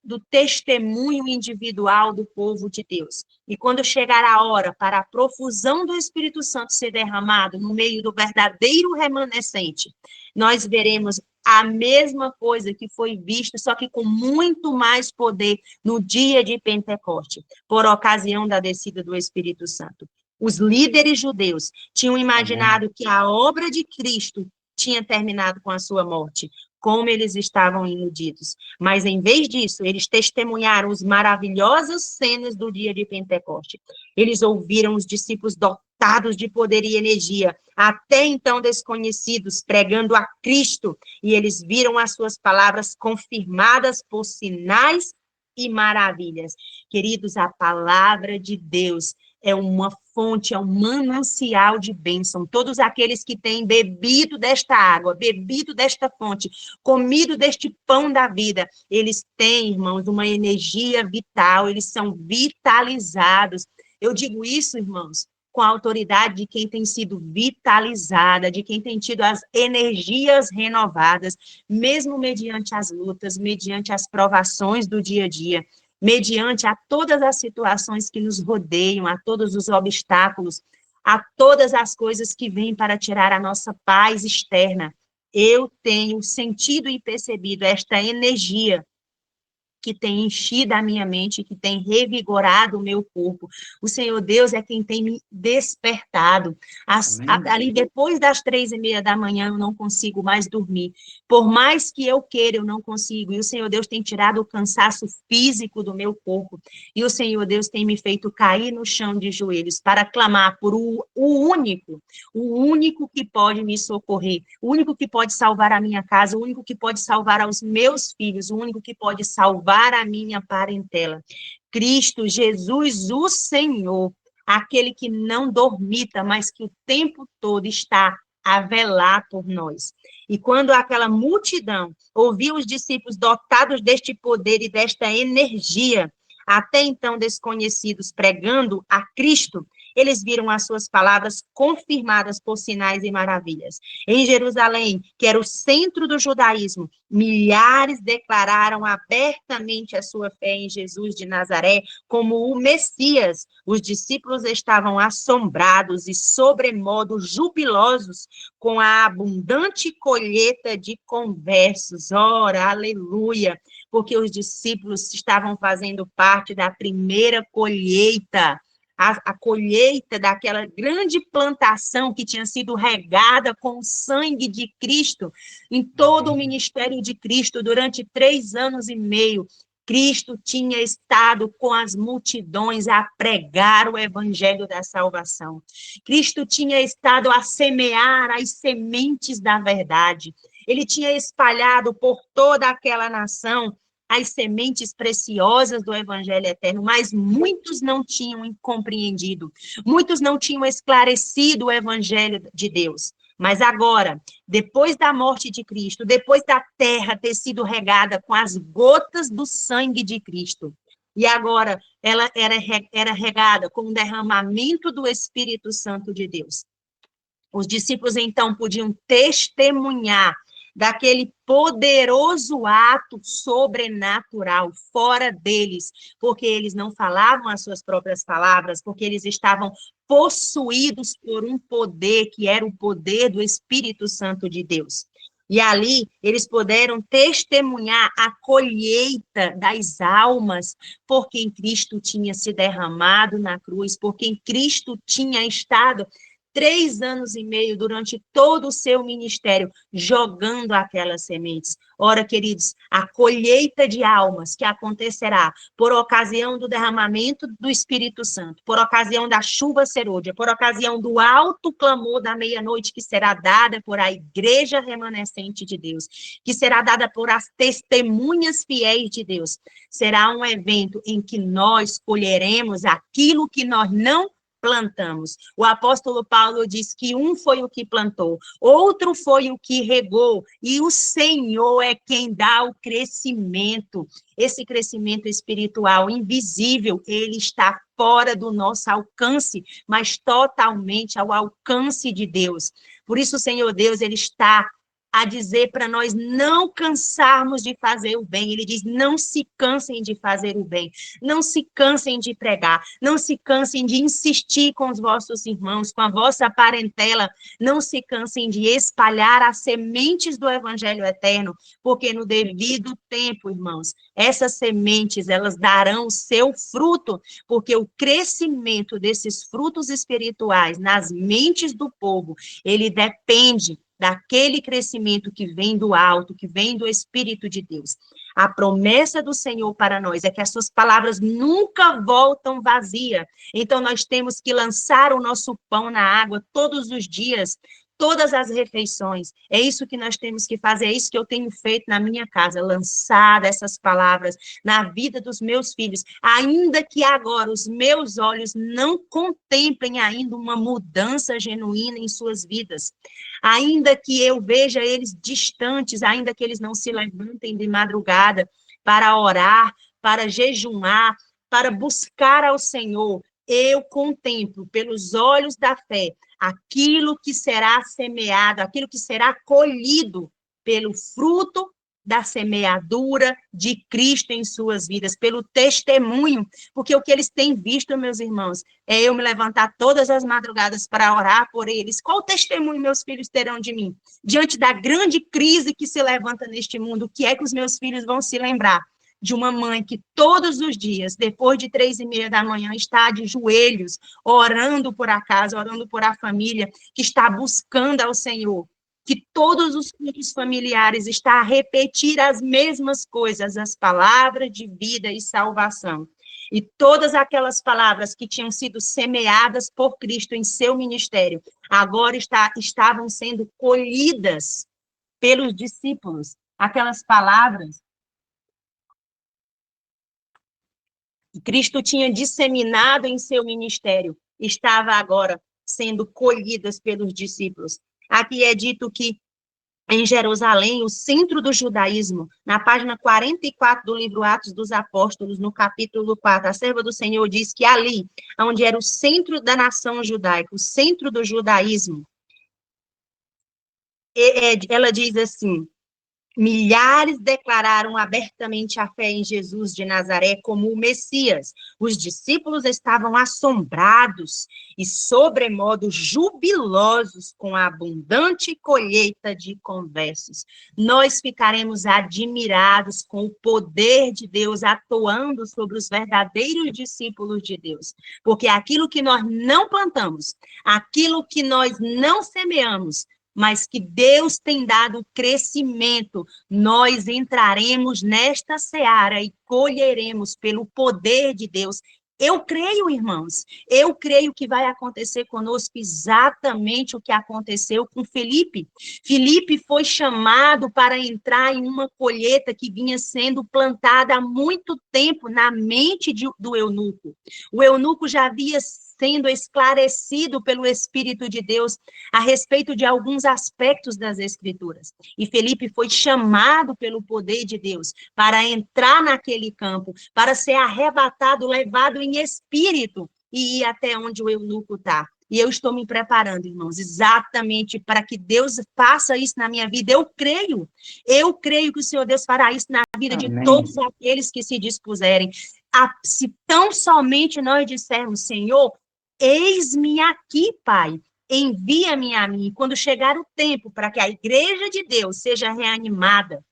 do testemunho individual do povo de Deus. E quando chegar a hora para a profusão do Espírito Santo ser derramado no meio do verdadeiro remanescente, nós veremos a mesma coisa que foi vista, só que com muito mais poder no dia de Pentecoste, por ocasião da descida do Espírito Santo. Os líderes judeus tinham imaginado que a obra de Cristo tinha terminado com a sua morte, como eles estavam iludidos. Mas, em vez disso, eles testemunharam as maravilhosas cenas do dia de Pentecoste. Eles ouviram os discípulos dotados dotados de poder e energia, até então desconhecidos, pregando a Cristo, e eles viram as suas palavras confirmadas por sinais e maravilhas. Queridos, a palavra de Deus é uma fonte, é um manancial de bênção. Todos aqueles que têm bebido desta água, bebido desta fonte, comido deste pão da vida, eles têm, irmãos, uma energia vital, eles são vitalizados. Eu digo isso, irmãos, com a autoridade de quem tem sido vitalizada, de quem tem tido as energias renovadas, mesmo mediante as lutas, mediante as provações do dia a dia, mediante a todas as situações que nos rodeiam, a todos os obstáculos, a todas as coisas que vêm para tirar a nossa paz externa. Eu tenho sentido e percebido esta energia que tem enchido a minha mente, que tem revigorado o meu corpo. O Senhor Deus é quem tem me despertado. Ali, depois das 3:30 da manhã, eu não consigo mais dormir. Por mais que eu queira, eu não consigo. E o Senhor Deus tem tirado o cansaço físico do meu corpo. E o Senhor Deus tem me feito cair no chão de joelhos para clamar por o único que pode me socorrer, o único que pode salvar a minha casa, o único que pode salvar aos meus filhos, o único que pode salvar a minha parentela. Cristo Jesus, o Senhor, aquele que não dormita, mas que o tempo todo está a velar por nós. E quando aquela multidão ouviu os discípulos dotados deste poder e desta energia, até então desconhecidos, pregando a Cristo, eles viram as suas palavras confirmadas por sinais e maravilhas. Em Jerusalém, que era o centro do judaísmo, milhares declararam abertamente a sua fé em Jesus de Nazaré como o Messias. Os discípulos estavam assombrados e sobremodo jubilosos com a abundante colheita de conversos. Ora, aleluia! Porque os discípulos estavam fazendo parte da primeira colheita, a colheita daquela grande plantação que tinha sido regada com o sangue de Cristo em todo o ministério de Cristo durante 3 anos e meio. Cristo tinha estado com as multidões a pregar o evangelho da salvação. Cristo tinha estado a semear as sementes da verdade. Ele tinha espalhado por toda aquela nação as sementes preciosas do evangelho eterno, mas muitos não tinham compreendido, muitos não tinham esclarecido o evangelho de Deus. Mas agora, depois da morte de Cristo, depois da terra ter sido regada com as gotas do sangue de Cristo, e agora ela era regada com o derramamento do Espírito Santo de Deus. Os discípulos, então, podiam testemunhar daquele poderoso ato sobrenatural fora deles, porque eles não falavam as suas próprias palavras, porque eles estavam possuídos por um poder que era o poder do Espírito Santo de Deus. E ali eles puderam testemunhar a colheita das almas por quem Cristo tinha se derramado na cruz, por quem Cristo tinha estado 3 anos e meio durante todo o seu ministério, jogando aquelas sementes. Ora, queridos, a colheita de almas que acontecerá por ocasião do derramamento do Espírito Santo, por ocasião da chuva serôdia, por ocasião do alto clamor da meia-noite que será dada por a igreja remanescente de Deus, que será dada por as testemunhas fiéis de Deus, será um evento em que nós colheremos aquilo que nós não plantamos. O apóstolo Paulo diz que um foi o que plantou, outro foi o que regou, e o Senhor é quem dá o crescimento. Esse crescimento espiritual invisível, ele está fora do nosso alcance, mas totalmente ao alcance de Deus. Por isso, o Senhor Deus, ele está a dizer para nós não cansarmos de fazer o bem. Ele diz, não se cansem de fazer o bem, não se cansem de pregar, não se cansem de insistir com os vossos irmãos, com a vossa parentela, não se cansem de espalhar as sementes do evangelho eterno, porque no devido tempo, irmãos, essas sementes, elas darão o seu fruto, porque o crescimento desses frutos espirituais nas mentes do povo, ele depende daquele crescimento que vem do alto, que vem do Espírito de Deus. A promessa do Senhor para nós é que as suas palavras nunca voltam vazia. Então, nós temos que lançar o nosso pão na água todos os dias, todas as refeições. É isso que nós temos que fazer, é isso que eu tenho feito na minha casa, lançar essas palavras na vida dos meus filhos, ainda que agora os meus olhos não contemplem ainda uma mudança genuína em suas vidas, ainda que eu veja eles distantes, ainda que eles não se levantem de madrugada para orar, para jejuar, para buscar ao Senhor, eu contemplo pelos olhos da fé aquilo que será semeado, aquilo que será colhido pelo fruto da semeadura de Cristo em suas vidas, pelo testemunho, porque o que eles têm visto, meus irmãos, é eu me levantar todas as madrugadas para orar por eles. Qual testemunho meus filhos terão de mim? Diante da grande crise que se levanta neste mundo, o que é que os meus filhos vão se lembrar? De uma mãe que todos os dias, depois de 3:30 da manhã, está de joelhos, orando por a casa, orando por a família, que está buscando ao Senhor, que todos os cultos familiares está a repetir as mesmas coisas, as palavras de vida e salvação. E todas aquelas palavras que tinham sido semeadas por Cristo em seu ministério, agora estavam sendo colhidas pelos discípulos. Aquelas palavras que Cristo tinha disseminado em seu ministério, estava agora sendo colhidas pelos discípulos. Aqui é dito que em Jerusalém, o centro do judaísmo, na página 44 do livro Atos dos Apóstolos, no capítulo 4, a serva do Senhor diz que ali, onde era o centro da nação judaica, o centro do judaísmo, ela diz assim: milhares declararam abertamente a fé em Jesus de Nazaré como o Messias. Os discípulos estavam assombrados e, sobremodo, jubilosos com a abundante colheita de conversos. Nós ficaremos admirados com o poder de Deus atuando sobre os verdadeiros discípulos de Deus, porque aquilo que nós não plantamos, aquilo que nós não semeamos, mas que Deus tem dado crescimento, nós entraremos nesta seara e colheremos pelo poder de Deus. Eu creio, irmãos, eu creio que vai acontecer conosco exatamente o que aconteceu com Felipe. Felipe foi chamado para entrar em uma colheita que vinha sendo plantada há muito tempo na mente do eunuco. O eunuco já havia sendo esclarecido pelo Espírito de Deus a respeito de alguns aspectos das Escrituras. E Felipe foi chamado pelo poder de Deus para entrar naquele campo, para ser arrebatado, levado em espírito e ir até onde o eunuco está. E eu estou me preparando, irmãos, exatamente para que Deus faça isso na minha vida. Eu creio que o Senhor Deus fará isso na vida de todos aqueles que se dispuserem. Se tão somente nós dissermos, Senhor, eis-me aqui, Pai, envia-me a mim. Quando chegar o tempo para que a igreja de Deus seja reanimada,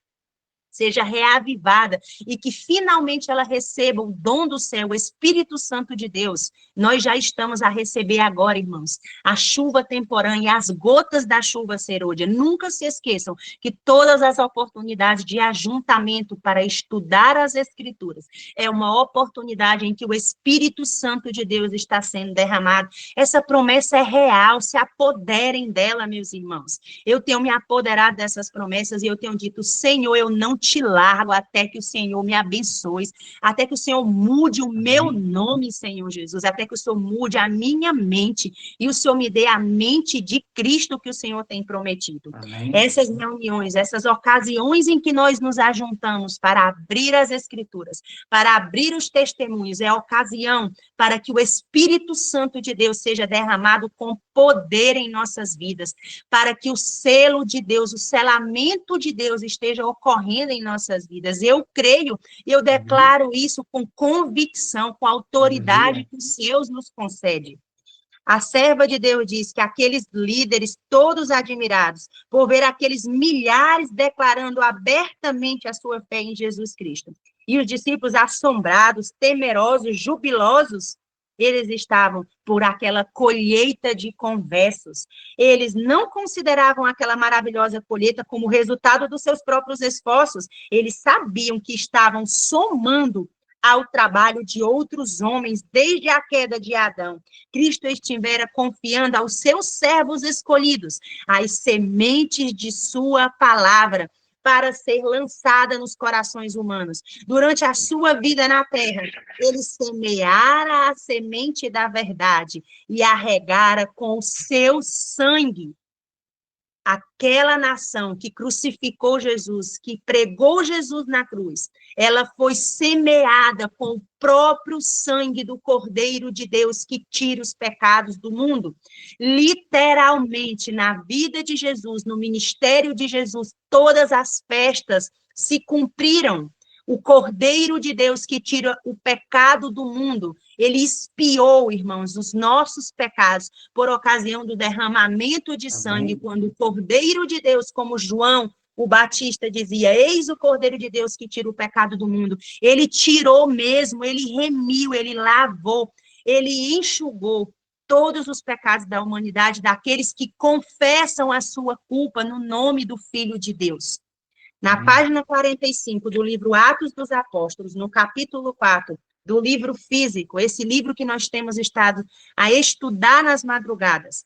seja reavivada e que finalmente ela receba o dom do céu, o Espírito Santo de Deus. Nós já estamos a receber agora, irmãos, a chuva temporânea, as gotas da chuva serôdia. Nunca se esqueçam que todas as oportunidades de ajuntamento para estudar as Escrituras é uma oportunidade em que o Espírito Santo de Deus está sendo derramado. Essa promessa é real, se apoderem dela, meus irmãos. Eu tenho me apoderado dessas promessas e eu tenho dito, Senhor, eu não te largo até que o Senhor me abençoe, até que o Senhor mude o meu nome, Senhor Jesus, até que o Senhor mude a minha mente e o Senhor me dê a mente de Cristo que o Senhor tem prometido. Amém. Essas reuniões, essas ocasiões em que nós nos ajuntamos para abrir as Escrituras, para abrir os testemunhos, é a ocasião para que o Espírito Santo de Deus seja derramado com poder em nossas vidas, para que o selo de Deus, o selamento de Deus esteja ocorrendo em nossas vidas. Eu creio e eu declaro isso com convicção, com a autoridade que os seus nos concede. A serva de Deus diz que aqueles líderes, todos admirados, por ver aqueles milhares declarando abertamente a sua fé em Jesus Cristo. E os discípulos assombrados, temerosos, jubilosos, eles estavam por aquela colheita de conversos. Eles não consideravam aquela maravilhosa colheita como resultado dos seus próprios esforços. Eles sabiam que estavam somando ao trabalho de outros homens desde a queda de Adão. Cristo estivera confiando aos seus servos escolhidos as sementes de sua palavra para ser lançada nos corações humanos. Durante a sua vida na terra, ele semeara a semente da verdade e a regara com o seu sangue. Aquela nação que crucificou Jesus, que pregou Jesus na cruz, ela foi semeada com o próprio sangue do Cordeiro de Deus que tira os pecados do mundo. Literalmente, na vida de Jesus, no ministério de Jesus, todas as festas se cumpriram. O Cordeiro de Deus que tira o pecado do mundo, ele expiou, irmãos, os nossos pecados por ocasião do derramamento de sangue, quando o Cordeiro de Deus, como João, o Batista dizia, eis o Cordeiro de Deus que tira o pecado do mundo. Ele tirou mesmo, ele remiu, ele lavou, ele enxugou todos os pecados da humanidade, daqueles que confessam a sua culpa no nome do Filho de Deus. Na página 45 do livro Atos dos Apóstolos, no capítulo 4, do livro físico, esse livro que nós temos estado a estudar nas madrugadas,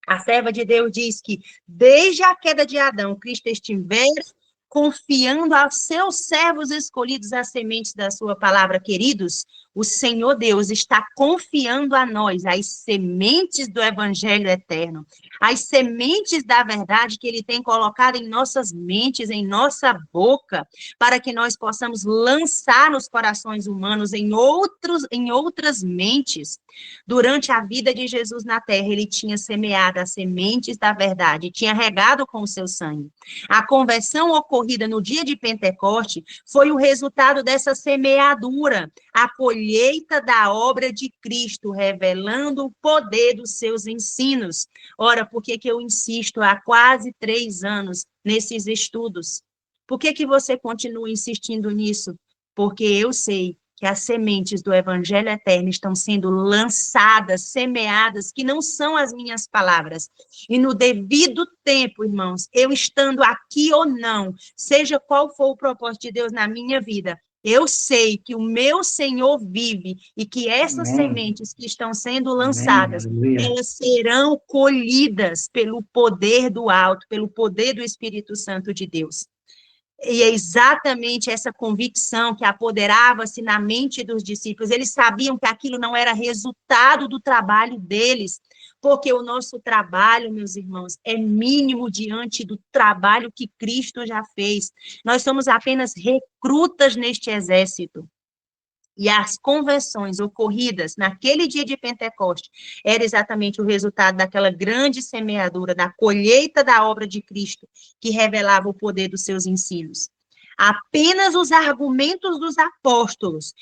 a serva de Deus diz que, desde a queda de Adão, Cristo estivera confiando aos seus servos escolhidos as sementes da sua palavra. Queridos, o Senhor Deus está confiando a nós as sementes do evangelho eterno, as sementes da verdade que ele tem colocado em nossas mentes, em nossa boca, para que nós possamos lançar nos corações humanos, em outras mentes. Durante a vida de Jesus na terra, ele tinha semeado as sementes da verdade, tinha regado com o seu sangue. A conversão ocorrida no dia de Pentecoste foi o resultado dessa semeadura, a colheita da obra de Cristo, revelando o poder dos seus ensinos. Ora, por que eu insisto há quase 3 anos nesses estudos? Por que você continua insistindo nisso? Porque eu sei que as sementes do Evangelho Eterno estão sendo lançadas, semeadas, que não são as minhas palavras. E no devido tempo, irmãos, eu estando aqui ou não, seja qual for o propósito de Deus na minha vida, eu sei que o meu Senhor vive e que essas sementes que estão sendo lançadas, elas serão colhidas pelo poder do alto, pelo poder do Espírito Santo de Deus. E é exatamente essa convicção que apoderava-se na mente dos discípulos. Eles sabiam que aquilo não era resultado do trabalho deles, porque o nosso trabalho, meus irmãos, é mínimo diante do trabalho que Cristo já fez. Nós somos apenas recrutas neste exército. E as conversões ocorridas naquele dia de Pentecoste era exatamente o resultado daquela grande semeadura, da colheita da obra de Cristo, que revelava o poder dos seus ensinos. Apenas os argumentos dos apóstolos,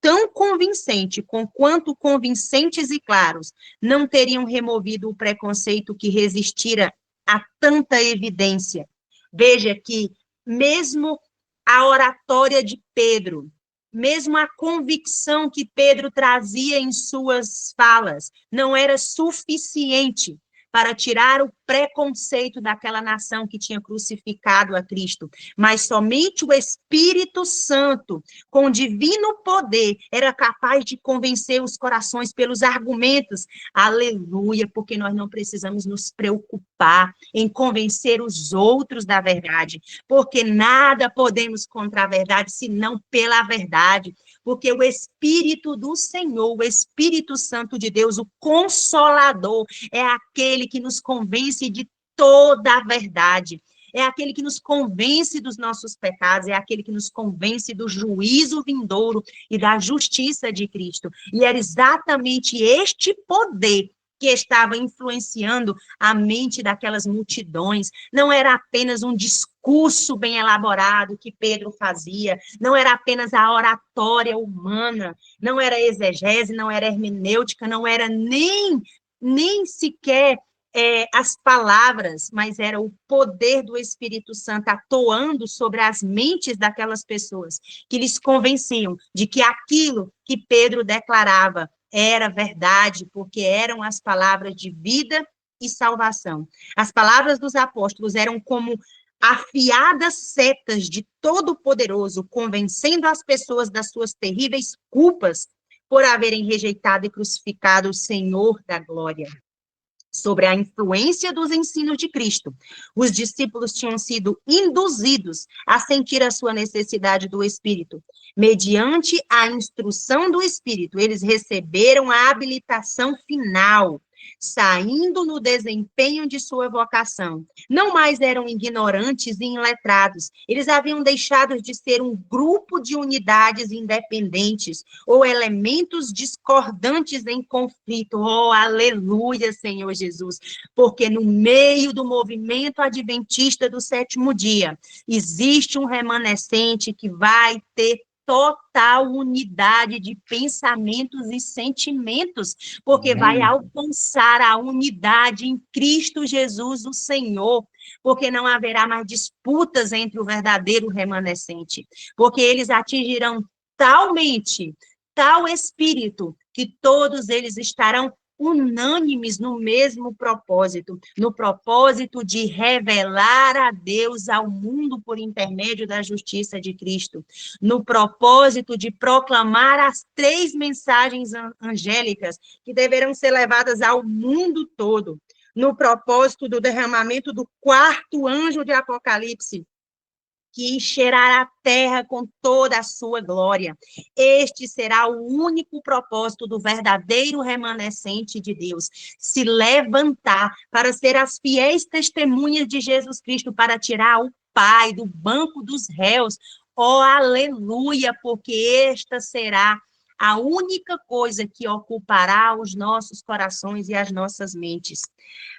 tão convincente, quanto convincentes e claros, não teriam removido o preconceito que resistira a tanta evidência. Veja que mesmo a oratória de Pedro, mesmo a convicção que Pedro trazia em suas falas, não era suficiente para tirar o preconceito daquela nação que tinha crucificado a Cristo, mas somente o Espírito Santo, com divino poder, era capaz de convencer os corações pelos argumentos. Aleluia, porque nós não precisamos nos preocupar em convencer os outros da verdade, porque nada podemos contra a verdade, senão pela verdade, porque o Espírito do Senhor, o Espírito Santo de Deus, o Consolador, é aquele que nos convence de toda a verdade, é aquele que nos convence dos nossos pecados, é aquele que nos convence do juízo vindouro e da justiça de Cristo. E era exatamente este poder que estava influenciando a mente daquelas multidões. Não era apenas um discurso bem elaborado que Pedro fazia, não era apenas a oratória humana, não era exegese, não era hermenêutica, não era nem sequer as palavras, mas era o poder do Espírito Santo atuando sobre as mentes daquelas pessoas, que lhes convenciam de que aquilo que Pedro declarava era verdade, porque eram as palavras de vida e salvação. As palavras dos apóstolos eram como afiadas setas de Todo-Poderoso, convencendo as pessoas das suas terríveis culpas por haverem rejeitado e crucificado o Senhor da glória. Sobre a influência dos ensinos de Cristo, os discípulos tinham sido induzidos a sentir a sua necessidade do Espírito. Mediante a instrução do Espírito, eles receberam a habilitação final, saindo no desempenho de sua vocação. Não mais eram ignorantes e iletrados, eles haviam deixado de ser um grupo de unidades independentes ou elementos discordantes em conflito. Oh, aleluia, Senhor Jesus, porque no meio do movimento adventista do sétimo dia, existe um remanescente que vai ter total unidade de pensamentos e sentimentos, porque vai alcançar a unidade em Cristo Jesus, o Senhor, porque não haverá mais disputas entre o verdadeiro remanescente, porque eles atingirão talmente tal espírito que todos eles estarão unânimes no mesmo propósito, no propósito de revelar a Deus ao mundo por intermédio da justiça de Cristo, no propósito de proclamar as 3 mensagens angélicas que deverão ser levadas ao mundo todo, no propósito do derramamento do 4º anjo de Apocalipse, que encherá a terra com toda a sua glória. Este será o único propósito do verdadeiro remanescente de Deus, se levantar para ser as fiéis testemunhas de Jesus Cristo, para tirar o Pai do banco dos réus. Oh, aleluia, porque esta será a única coisa que ocupará os nossos corações e as nossas mentes.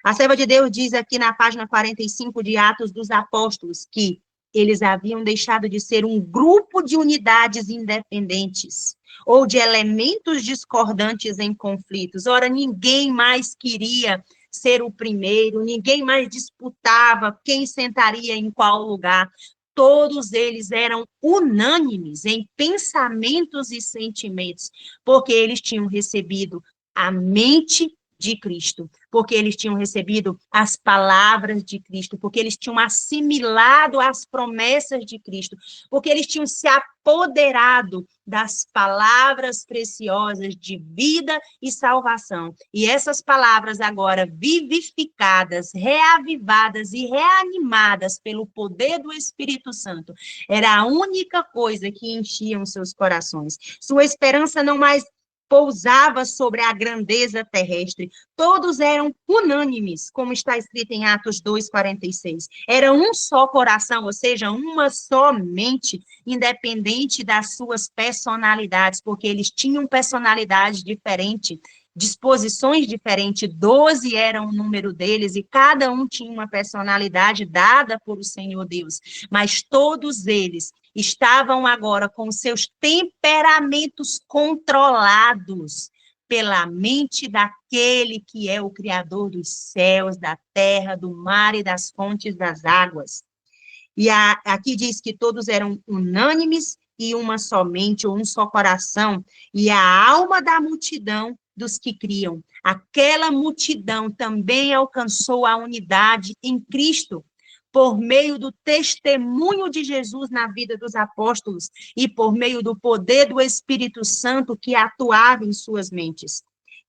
A serva de Deus diz aqui na página 45 de Atos dos Apóstolos que eles haviam deixado de ser um grupo de unidades independentes ou de elementos discordantes em conflitos. Ora, ninguém mais queria ser o primeiro, ninguém mais disputava quem sentaria em qual lugar. Todos eles eram unânimes em pensamentos e sentimentos, porque eles tinham recebido a mente de Cristo, porque eles tinham recebido as palavras de Cristo, porque eles tinham assimilado as promessas de Cristo, porque eles tinham se apoderado das palavras preciosas de vida e salvação. E essas palavras agora vivificadas, reavivadas e reanimadas pelo poder do Espírito Santo, era a única coisa que enchia os seus corações. Sua esperança não mais pousava sobre a grandeza terrestre. Todos eram unânimes, como está escrito em Atos 2:46. Era um só coração, ou seja, uma só mente, independente das suas personalidades, porque eles tinham personalidades diferentes, disposições diferentes. 12 eram o número deles, e cada um tinha uma personalidade dada por o Senhor Deus. Mas todos eles estavam agora com seus temperamentos controlados pela mente daquele que é o Criador dos céus, da terra, do mar e das fontes das águas. E aqui diz que todos eram unânimes e uma só mente, ou um só coração, e a alma da multidão dos que criam. Aquela multidão também alcançou a unidade em Cristo, por meio do testemunho de Jesus na vida dos apóstolos e por meio do poder do Espírito Santo que atuava em suas mentes.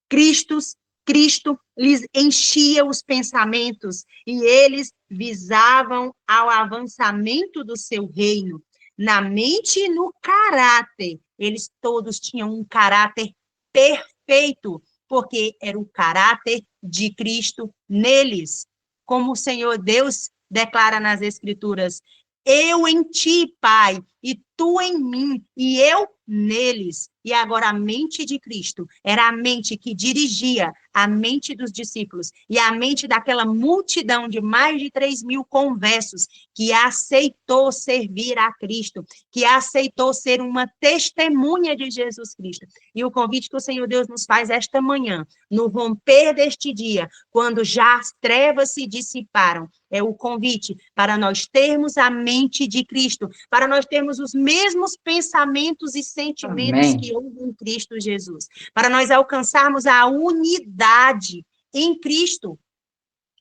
Cristo lhes enchia os pensamentos e eles visavam ao avançamento do seu reino. Na mente e no caráter, eles todos tinham um caráter perfeito, porque era o caráter de Cristo neles. Como o Senhor Deus declara nas Escrituras: eu em ti, Pai, e tu em mim, e eu neles. E agora a mente de Cristo era a mente que dirigia a mente dos discípulos e a mente daquela multidão de mais de 3.000 conversos que aceitou servir a Cristo, que aceitou ser uma testemunha de Jesus Cristo. E o convite que o Senhor Deus nos faz esta manhã, no romper deste dia, quando já as trevas se dissiparam, é o convite para nós termos a mente de Cristo, para nós termos os mesmos pensamentos e sentimentos Amém. que houve em Cristo Jesus, para nós alcançarmos a unidade em Cristo.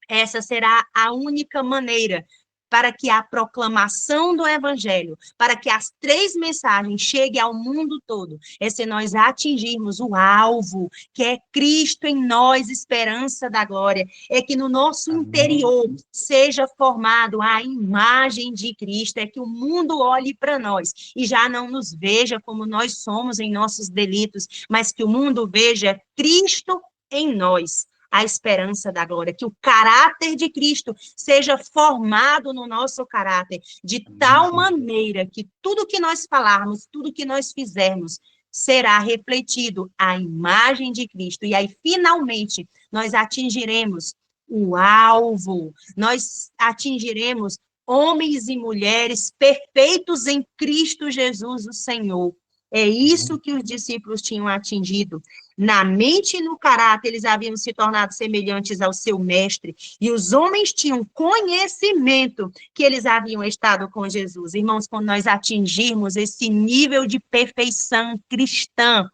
Essa será a única maneira para que a proclamação do Evangelho, para que as 3 mensagens cheguem ao mundo todo, é se nós atingirmos o alvo, que é Cristo em nós, esperança da glória, é que no nosso Amém. interior seja formado a imagem de Cristo, é que o mundo olhe para nós e já não nos veja como nós somos em nossos delitos, mas que o mundo veja Cristo em nós, a esperança da glória, que o caráter de Cristo seja formado no nosso caráter, de tal maneira que tudo que nós falarmos, tudo que nós fizermos, será refletido a imagem de Cristo. E aí, finalmente, nós atingiremos o alvo, nós atingiremos homens e mulheres perfeitos em Cristo Jesus, o Senhor. É isso que os discípulos tinham atingido. Na mente e no caráter, eles haviam se tornado semelhantes ao seu mestre, e os homens tinham conhecimento que eles haviam estado com Jesus. Irmãos, quando nós atingirmos esse nível de perfeição cristã,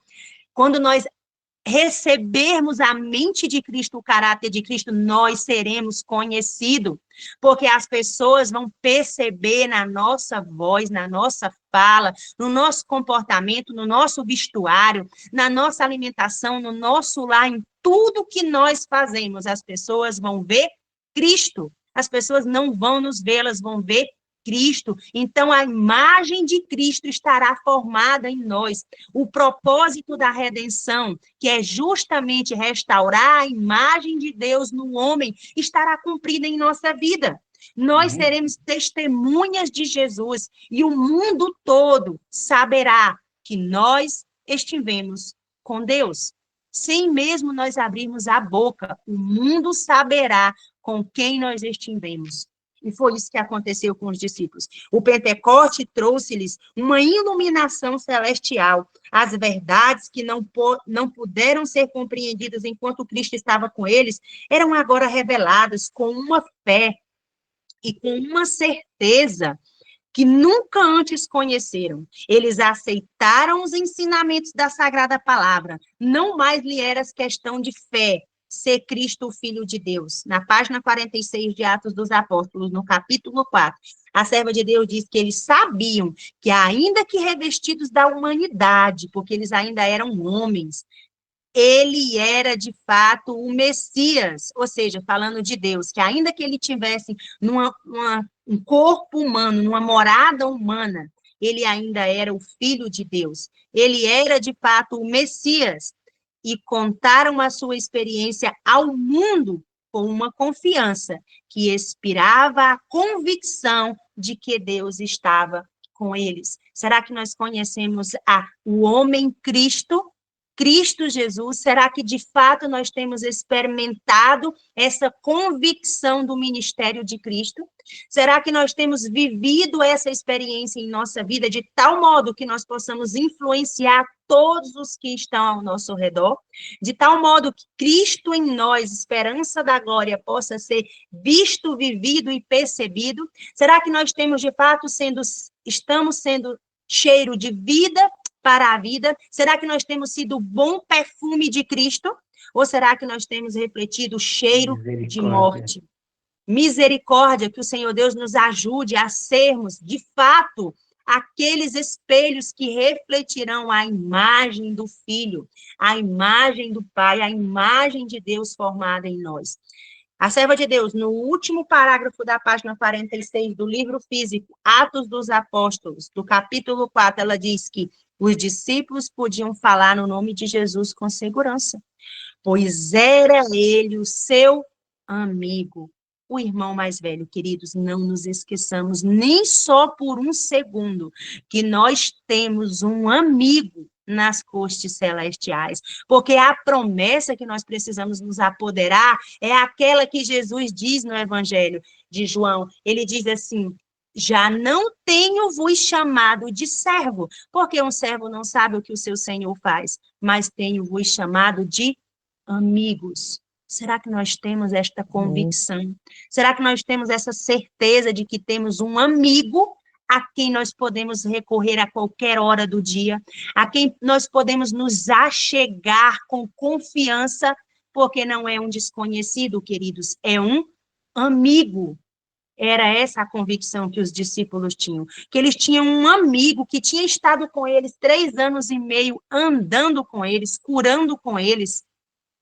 quando nós recebermos a mente de Cristo, o caráter de Cristo, nós seremos conhecidos, porque as pessoas vão perceber na nossa voz, na nossa fala, no nosso comportamento, no nosso vestuário, na nossa alimentação, no nosso lar, em tudo que nós fazemos, as pessoas vão ver Cristo. As pessoas não vão nos ver, elas vão ver Cristo. Então, a imagem de Cristo estará formada em nós. O propósito da redenção, que é justamente restaurar a imagem de Deus no homem, estará cumprida em nossa vida. Nós seremos testemunhas de Jesus e o mundo todo saberá que nós estivemos com Deus. Sem mesmo nós abrirmos a boca, o mundo saberá com quem nós estivemos. E foi isso que aconteceu com os discípulos. O Pentecoste trouxe-lhes uma iluminação celestial. As verdades que não puderam ser compreendidas enquanto Cristo estava com eles, eram agora reveladas com uma fé e com uma certeza que nunca antes conheceram. Eles aceitaram os ensinamentos da Sagrada Palavra. Não mais lhe era questão de fé, ser Cristo o Filho de Deus. Na página 46 de Atos dos Apóstolos, no capítulo 4, a serva de Deus diz que eles sabiam que, ainda que revestidos da humanidade, porque eles ainda eram homens, ele era, de fato, o Messias, ou seja, falando de Deus, que ainda que ele tivesse um corpo humano, numa morada humana, ele ainda era o Filho de Deus. Ele era, de fato, o Messias. E contaram a sua experiência ao mundo com uma confiança que expirava a convicção de que Deus estava com eles. Será que nós conhecemos o homem Cristo? Cristo Jesus, será que de fato nós temos experimentado essa convicção do ministério de Cristo? Será que nós temos vivido essa experiência em nossa vida de tal modo que nós possamos influenciar todos os que estão ao nosso redor? De tal modo que Cristo em nós, esperança da glória, possa ser visto, vivido e percebido? Será que nós temos de fato estamos sendo cheiro de vida para a vida? Será que nós temos sido o bom perfume de Cristo? Ou será que nós temos refletido o cheiro de morte? Misericórdia, que o Senhor Deus nos ajude a sermos, de fato, aqueles espelhos que refletirão a imagem do Filho, a imagem do Pai, a imagem de Deus formada em nós. A serva de Deus, no último parágrafo da página 46 do livro físico, Atos dos Apóstolos, do capítulo 4, ela diz que os discípulos podiam falar no nome de Jesus com segurança, pois era ele o seu amigo. o irmão mais velho. Queridos, não nos esqueçamos nem só por um segundo que nós temos um amigo nas costas celestiais, porque a promessa que nós precisamos nos apoderar é aquela que Jesus diz no Evangelho de João. Ele diz assim: já não tenho vos chamado de servo, porque um servo não sabe o que o seu senhor faz, mas tenho vos chamado de amigos. Será que nós temos esta convicção? Será que nós temos essa certeza de que temos um amigo a quem nós podemos recorrer a qualquer hora do dia, a quem nós podemos nos achegar com confiança, porque não é um desconhecido, queridos, é um amigo. Era essa a convicção que os discípulos tinham, que eles tinham um amigo que tinha estado com eles 3 anos e meio, andando com eles, curando com eles,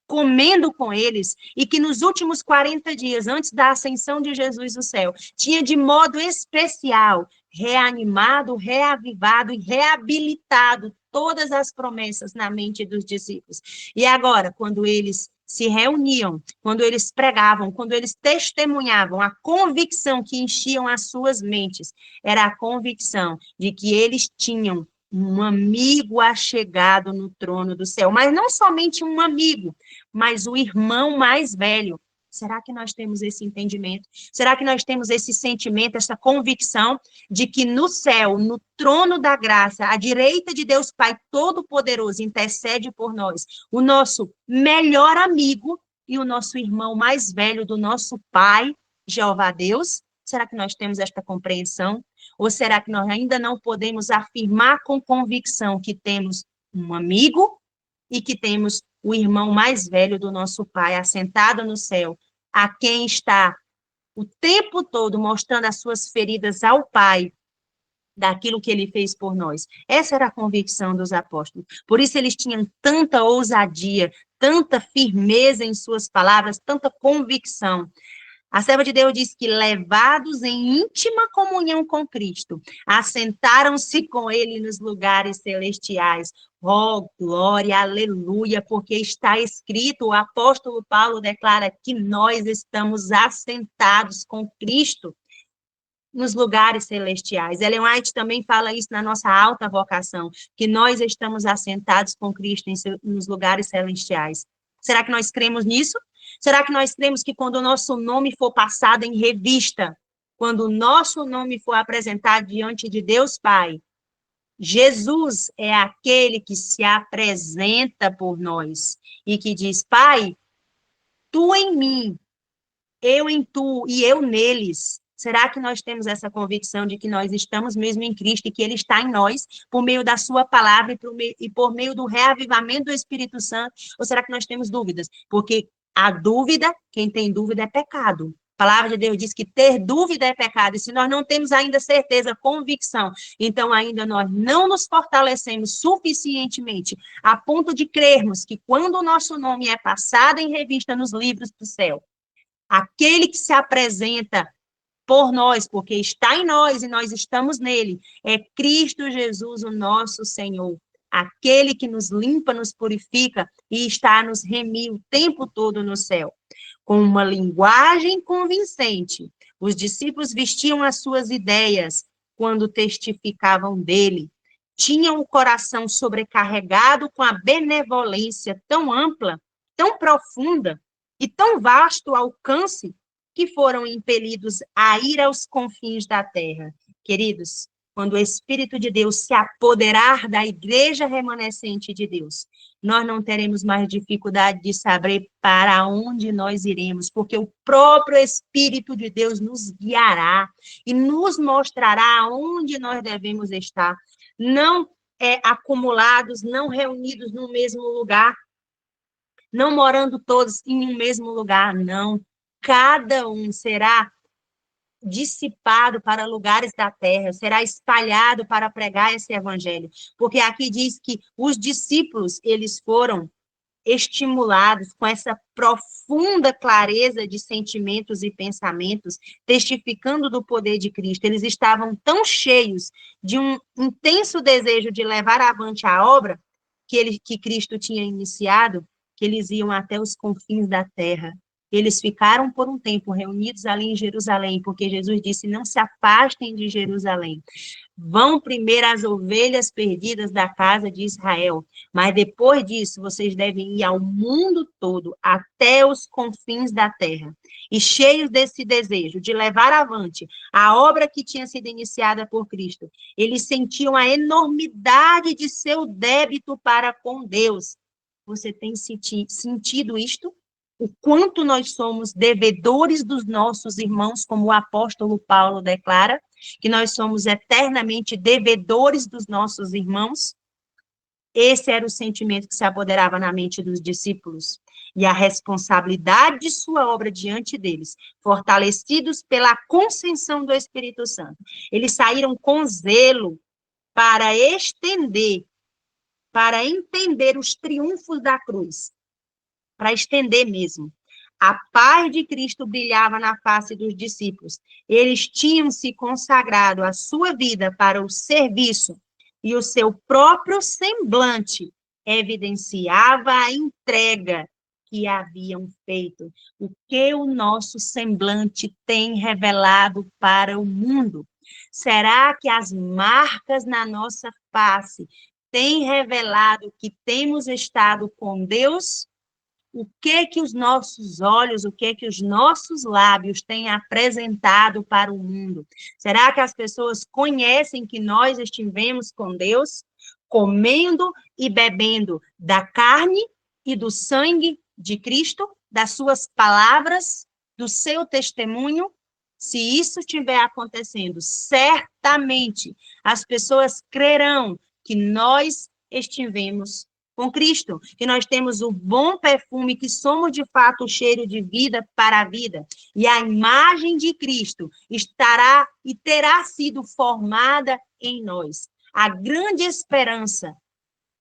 comendo com eles, e que nos últimos 40 dias, antes da ascensão de Jesus ao céu, tinha de modo especial reanimado, reavivado e reabilitado todas as promessas na mente dos discípulos. E agora, quando eles se reuniam, quando eles pregavam, quando eles testemunhavam, a convicção que enchiam as suas mentes era a convicção de que eles tinham um amigo achegado no trono do céu, mas não somente um amigo, mas o irmão mais velho. Será que nós temos esse entendimento? Será que nós temos esse sentimento, essa convicção de que no céu, no trono da graça, à direita de Deus Pai Todo-Poderoso, intercede por nós, o nosso melhor amigo e o nosso irmão mais velho do nosso Pai, Jeová Deus? Será que nós temos esta compreensão? Ou será que nós ainda não podemos afirmar com convicção que temos um amigo e que temos o irmão mais velho do nosso Pai, assentado no céu, a quem está o tempo todo mostrando as suas feridas ao Pai, daquilo que ele fez por nós? Essa era a convicção dos apóstolos. Por isso eles tinham tanta ousadia, tanta firmeza em suas palavras, tanta convicção. A serva de Deus diz que, levados em íntima comunhão com Cristo, assentaram-se com ele nos lugares celestiais. Oh, glória, aleluia, porque está escrito, o apóstolo Paulo declara que nós estamos assentados com Cristo nos lugares celestiais. Ellen White também fala isso na nossa alta vocação, que nós estamos assentados com Cristo nos lugares celestiais. Será que nós cremos nisso? Será que nós cremos que quando o nosso nome for passado em revista, quando o nosso nome for apresentado diante de Deus Pai, Jesus é aquele que se apresenta por nós e que diz: Pai, tu em mim, eu em tu e eu neles. Será que nós temos essa convicção de que nós estamos mesmo em Cristo e que Ele está em nós, por meio da sua palavra e por meio do reavivamento do Espírito Santo? Ou será que nós temos dúvidas? Porque a dúvida, quem tem dúvida é pecado. A palavra de Deus diz que ter dúvida é pecado. E se nós não temos ainda certeza, convicção, então ainda nós não nos fortalecemos suficientemente a ponto de crermos que quando o nosso nome é passado em revista nos livros do céu, aquele que se apresenta por nós, porque está em nós e nós estamos nele, é Cristo Jesus, o nosso Senhor, aquele que nos limpa, nos purifica e está a nos remir o tempo todo no céu. Com uma linguagem convincente, os discípulos vestiam as suas ideias quando testificavam dele. Tinham o coração sobrecarregado com a benevolência tão ampla, tão profunda e tão vasto alcance, que foram impelidos a ir aos confins da terra. Queridos, quando o Espírito de Deus se apoderar da igreja remanescente de Deus, nós não teremos mais dificuldade de saber para onde nós iremos, porque o próprio Espírito de Deus nos guiará e nos mostrará onde nós devemos estar, não acumulados, não reunidos no mesmo lugar, não morando todos em um mesmo lugar, não. Cada um será dissipado para lugares da terra, será espalhado para pregar esse evangelho, porque aqui diz que os discípulos, eles foram estimulados com essa profunda clareza de sentimentos e pensamentos, testificando do poder de Cristo. Eles estavam tão cheios de um intenso desejo de levar avante a obra que Cristo tinha iniciado, que eles iam até os confins da terra. Eles ficaram por um tempo reunidos ali em Jerusalém, porque Jesus disse, não se afastem de Jerusalém. Vão primeiro as ovelhas perdidas da casa de Israel, mas depois disso vocês devem ir ao mundo todo, até os confins da terra. E cheios desse desejo de levar avante a obra que tinha sido iniciada por Cristo, eles sentiam a enormidade de seu débito para com Deus. Você tem sentido isto? O quanto nós somos devedores dos nossos irmãos, como o apóstolo Paulo declara, que nós somos eternamente devedores dos nossos irmãos. Esse era o sentimento que se apoderava na mente dos discípulos. E a responsabilidade de sua obra diante deles, fortalecidos pela concessão do Espírito Santo. Eles saíram com zelo para estender, para entender os triunfos da cruz, para estender mesmo. A paz de Cristo brilhava na face dos discípulos. Eles tinham se consagrado a sua vida para o serviço e o seu próprio semblante evidenciava a entrega que haviam feito. O que o nosso semblante tem revelado para o mundo? Será que as marcas na nossa face têm revelado que temos estado com Deus? O que os nossos olhos, o que os nossos lábios têm apresentado para o mundo? Será que as pessoas conhecem que nós estivemos com Deus, comendo e bebendo da carne e do sangue de Cristo, das suas palavras, do seu testemunho? Se isso estiver acontecendo, certamente as pessoas crerão que nós estivemos com Cristo, que nós temos o bom perfume, que somos de fato o cheiro de vida para a vida, e a imagem de Cristo estará e terá sido formada em nós. A grande esperança,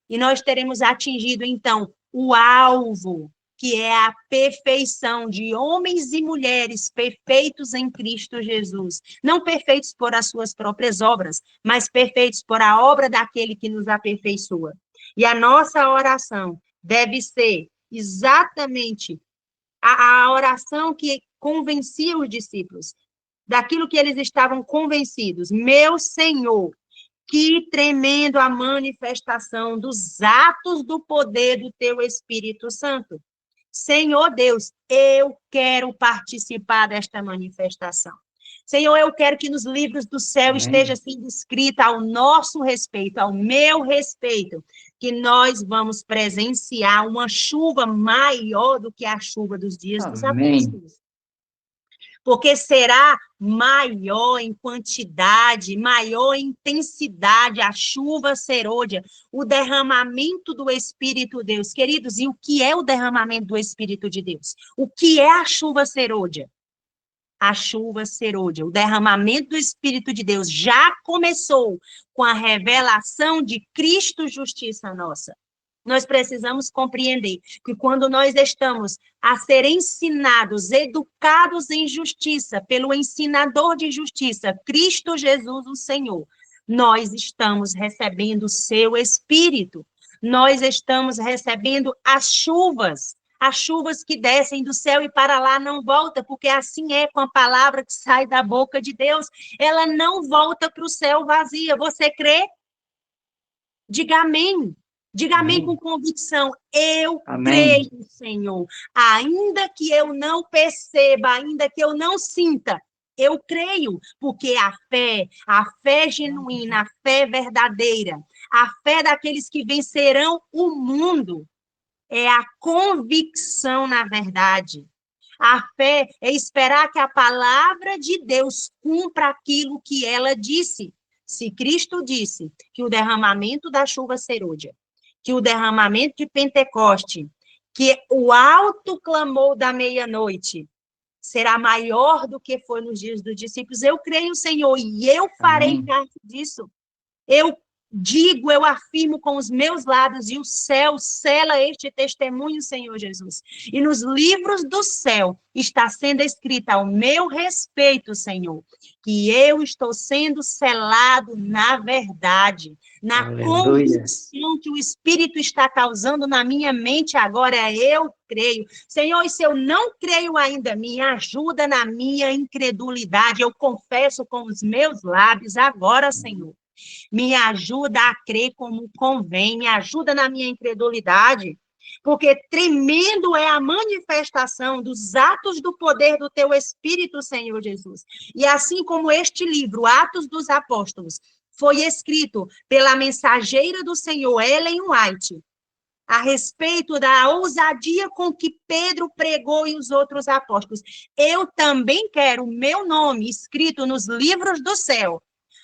e nós teremos atingido, então, o alvo, que é a perfeição de homens e mulheres perfeitos em Cristo Jesus. Não perfeitos por as suas próprias obras, mas perfeitos por a obra daquele que nos aperfeiçoa. E a nossa oração deve ser exatamente a oração que convencia os discípulos, daquilo que eles estavam convencidos. Meu Senhor, que tremendo a manifestação dos atos do poder do teu Espírito Santo. Senhor Deus, eu quero participar desta manifestação. Senhor, eu quero que nos livros do céu esteja sendo escrita ao nosso respeito, ao meu respeito, que nós vamos presenciar uma chuva maior do que a chuva dos dias dos apóstolos. Porque será maior em quantidade, maior em intensidade a chuva serôdia, o derramamento do Espírito de Deus. Queridos, e o que é o derramamento do Espírito de Deus? O que é a chuva serôdia? A chuva serôdia, o derramamento do Espírito de Deus já começou com a revelação de Cristo, justiça nossa. Nós precisamos compreender que quando nós estamos a ser ensinados, educados em justiça, pelo ensinador de justiça, Cristo Jesus, o Senhor, nós estamos recebendo o seu Espírito, nós estamos recebendo as chuvas que descem do céu e para lá não volta, porque assim é com a palavra que sai da boca de Deus, ela não volta para o céu vazia. Você crê? Diga amém. Diga amém com convicção. Eu creio, Senhor. Ainda que eu não perceba, ainda que eu não sinta, eu creio, porque a fé genuína, a fé verdadeira, a fé daqueles que vencerão o mundo, é a convicção na verdade. A fé é esperar que a palavra de Deus cumpra aquilo que ela disse. Se Cristo disse que o derramamento da chuva serôdia, que o derramamento de Pentecoste, que o alto clamor da meia-noite será maior do que foi nos dias dos discípulos, eu creio, Senhor, e eu farei parte disso. Eu digo, eu afirmo com os meus lábios, e o céu sela este testemunho, Senhor Jesus. E nos livros do céu está sendo escrito ao meu respeito, Senhor, que eu estou sendo selado na verdade, na Aleluia. convicção que o Espírito está causando na minha mente agora, eu creio. Senhor, e se eu não creio ainda, me ajuda na minha incredulidade, eu confesso com os meus lábios agora, Senhor. Me ajuda a crer como convém, me ajuda na minha incredulidade, porque tremendo é a manifestação dos atos do poder do teu Espírito, Senhor Jesus. E assim como este livro, Atos dos Apóstolos, foi escrito pela mensageira do Senhor, Ellen White, a respeito da ousadia com que Pedro pregou e os outros apóstolos. Eu também quero o meu nome escrito nos livros do céu,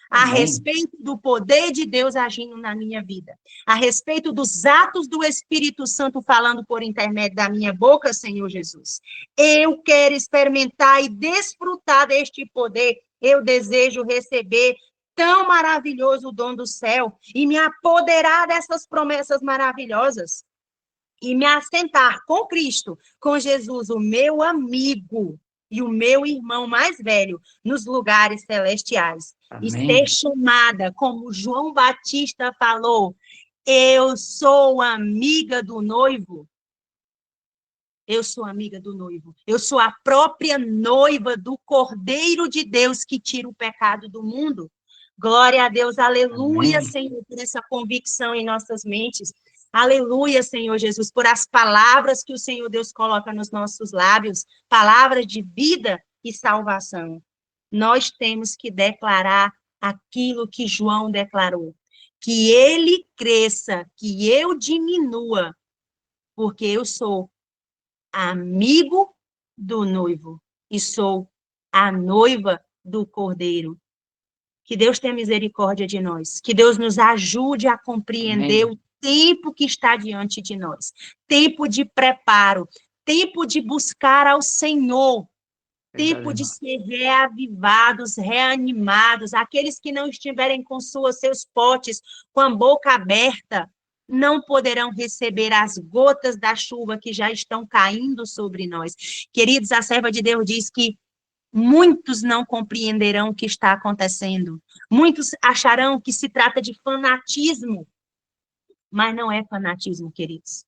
a respeito do poder de Deus agindo na minha vida, a respeito dos atos do Espírito Santo falando por intermédio da minha boca, Senhor Jesus. Eu quero experimentar e desfrutar deste poder. Eu desejo receber tão maravilhoso o dom do céu e me apoderar dessas promessas maravilhosas e me assentar com Cristo, com Jesus, o meu amigo e o meu irmão mais velho, nos lugares celestiais. Amém. E ser chamada, como João Batista falou, eu sou amiga do noivo. Eu sou amiga do noivo. Eu sou a própria noiva do Cordeiro de Deus que tira o pecado do mundo. Glória a Deus, aleluia, Amém. Senhor, por essa convicção em nossas mentes. Aleluia, Senhor Jesus, por as palavras que o Senhor Deus coloca nos nossos lábios, palavras de vida e salvação. Nós temos que declarar aquilo que João declarou, que ele cresça, que eu diminua, porque eu sou amigo do noivo e sou a noiva do Cordeiro. Que Deus tenha misericórdia de nós, que Deus nos ajude a compreender Amém. o tempo que está diante de nós, tempo de preparo, tempo de buscar ao Senhor, tempo de ser reavivados, reanimados, aqueles que não estiverem com seus potes, com a boca aberta, não poderão receber as gotas da chuva que já estão caindo sobre nós. Queridos, a serva de Deus diz que muitos não compreenderão o que está acontecendo. Muitos acharão que se trata de fanatismo, mas não é fanatismo, queridos.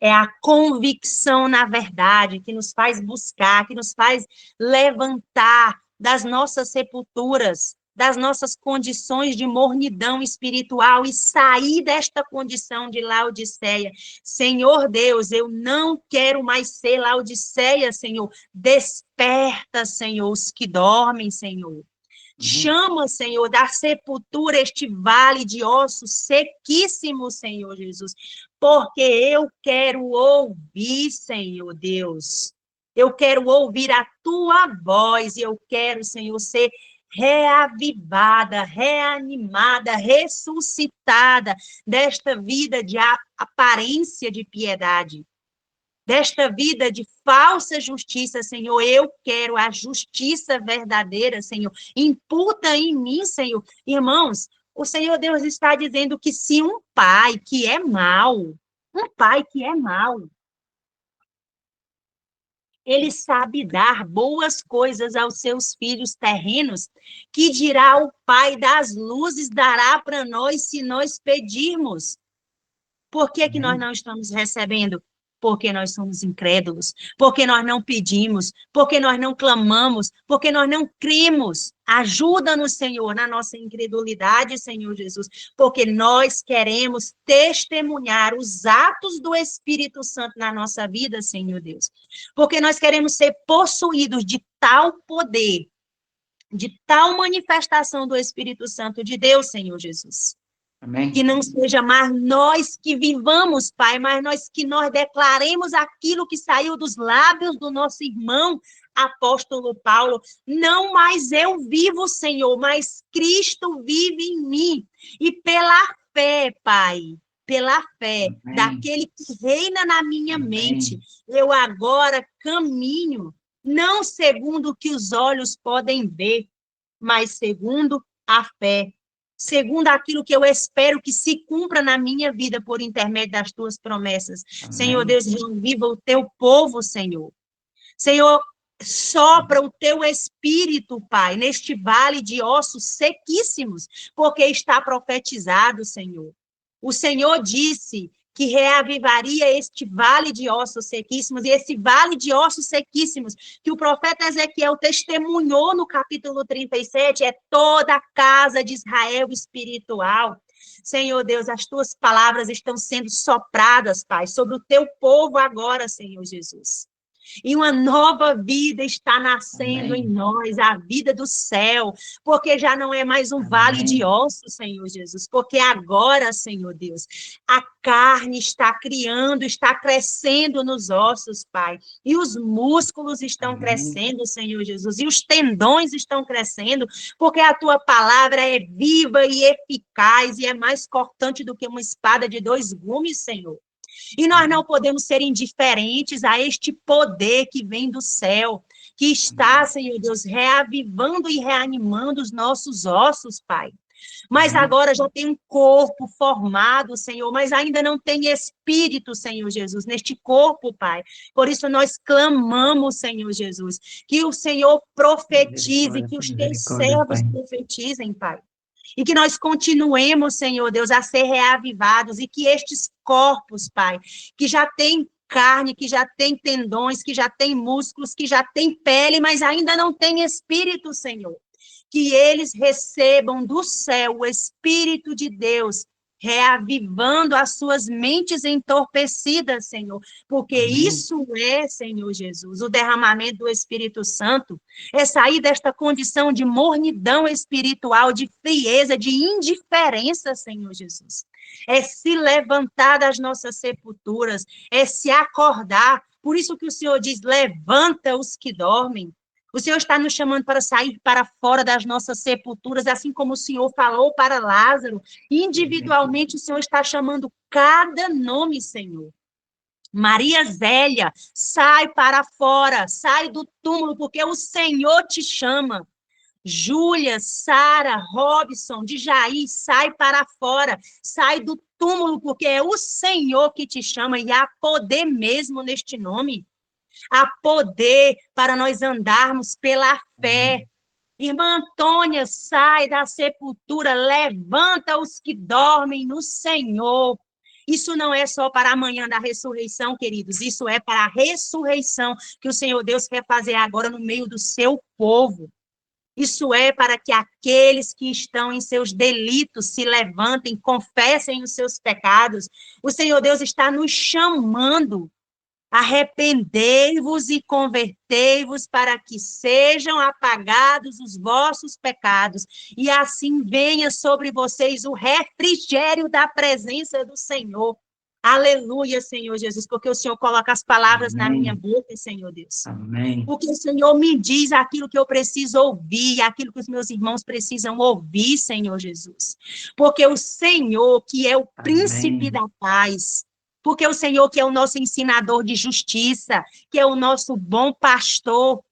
É a convicção na verdade que nos faz buscar, que nos faz levantar das nossas sepulturas, das nossas condições de mornidão espiritual e sair desta condição de Laodiceia. Senhor Deus, eu não quero mais ser Laodiceia, Senhor. Desperta, Senhor, os que dormem, Senhor. Chama, Senhor, da sepultura este vale de ossos sequíssimos, Senhor Jesus, porque eu quero ouvir, Senhor Deus. Eu quero ouvir a tua voz e eu quero, Senhor, ser reavivada, reanimada, ressuscitada desta vida de aparência de piedade, desta vida de falsa justiça, Senhor. Eu quero a justiça verdadeira, Senhor. Imputa em mim, Senhor. Irmãos, o Senhor Deus está dizendo que se um pai que é mau, ele sabe dar boas coisas aos seus filhos terrenos, que dirá o Pai das luzes dará para nós se nós pedirmos. Por que que nós não estamos recebendo? Porque nós somos incrédulos, porque nós não pedimos, porque nós não clamamos, porque nós não cremos. Ajuda-nos, Senhor, na nossa incredulidade, Senhor Jesus, porque nós queremos testemunhar os atos do Espírito Santo na nossa vida, Senhor Deus. Porque nós queremos ser possuídos de tal poder, de tal manifestação do Espírito Santo de Deus, Senhor Jesus. Amém. Que não seja mais nós que vivamos, Pai, mas que nós declaremos aquilo que saiu dos lábios do nosso irmão apóstolo Paulo. Não mais eu vivo, Senhor, mas Cristo vive em mim. E pela fé, Pai, pela fé daquele que reina na minha mente, eu agora caminho, não segundo o que os olhos podem ver, mas segundo a fé. segundo aquilo que eu espero que se cumpra na minha vida por intermédio das tuas promessas. Amém. Senhor Deus, reviva o teu povo, Senhor. Senhor, sopra o teu espírito, Pai, neste vale de ossos sequíssimos, porque está profetizado, Senhor. O Senhor disse que reavivaria este vale de ossos sequíssimos, e esse vale de ossos sequíssimos, que o profeta Ezequiel testemunhou no capítulo 37, é toda a casa de Israel espiritual. Senhor Deus, as tuas palavras estão sendo sopradas, Pai, sobre o teu povo agora, Senhor Jesus. E uma nova vida está nascendo Amém. em nós, a vida do céu, porque já não é mais um Amém. vale de ossos, Senhor Jesus, porque agora, Senhor Deus, a carne está criando, está crescendo nos ossos, Pai, e os músculos estão Amém. crescendo, Senhor Jesus, e os tendões estão crescendo, porque a tua palavra é viva e eficaz, e é mais cortante do que uma espada de 2 gumes, Senhor. E nós não podemos ser indiferentes a este poder que vem do céu, que está, Senhor Deus, reavivando e reanimando os nossos ossos, Pai. Mas agora já tem um corpo formado, Senhor, mas ainda não tem espírito, Senhor Jesus, neste corpo, Pai. Por isso nós clamamos, Senhor Jesus, que o Senhor profetize, que os teus servos profetizem, Pai. E que nós continuemos, Senhor Deus, a ser reavivados e que estes corpos, Pai, que já têm carne, que já têm tendões, que já têm músculos, que já têm pele, mas ainda não têm espírito, Senhor, que eles recebam do céu o Espírito de Deus, reavivando as suas mentes entorpecidas, Senhor, porque Amém. isso é, Senhor Jesus, o derramamento do Espírito Santo, é sair desta condição de mornidão espiritual, de frieza, de indiferença, Senhor Jesus, é se levantar das nossas sepulturas, é se acordar, por isso que o Senhor diz, levanta os que dormem. O Senhor está nos chamando para sair para fora das nossas sepulturas, assim como o Senhor falou para Lázaro. Individualmente, o Senhor está chamando cada nome, Senhor. Maria Zélia, sai para fora, sai do túmulo, porque o Senhor te chama. Júlia, Sara, Robson, Djaí, sai para fora, sai do túmulo, porque é o Senhor que te chama, e há poder mesmo neste nome. Há poder para nós andarmos pela fé. Irmã Antônia, sai da sepultura, levanta os que dormem no Senhor. Isso não é só para amanhã da ressurreição, queridos, isso é para a ressurreição que o Senhor Deus quer fazer agora no meio do seu povo. Isso é para que aqueles que estão em seus delitos se levantem, confessem os seus pecados. O Senhor Deus está nos chamando. Arrependei-vos e convertei-vos para que sejam apagados os vossos pecados, e assim venha sobre vocês o refrigério da presença do Senhor. Aleluia, Senhor Jesus, porque o Senhor coloca as palavras na minha boca, Senhor Deus. Amém. Porque o Senhor me diz aquilo que eu preciso ouvir, aquilo que os meus irmãos precisam ouvir, Senhor Jesus. Porque o Senhor, que é o príncipe da paz, porque o Senhor que é o nosso ensinador de justiça, que é o nosso bom pastor,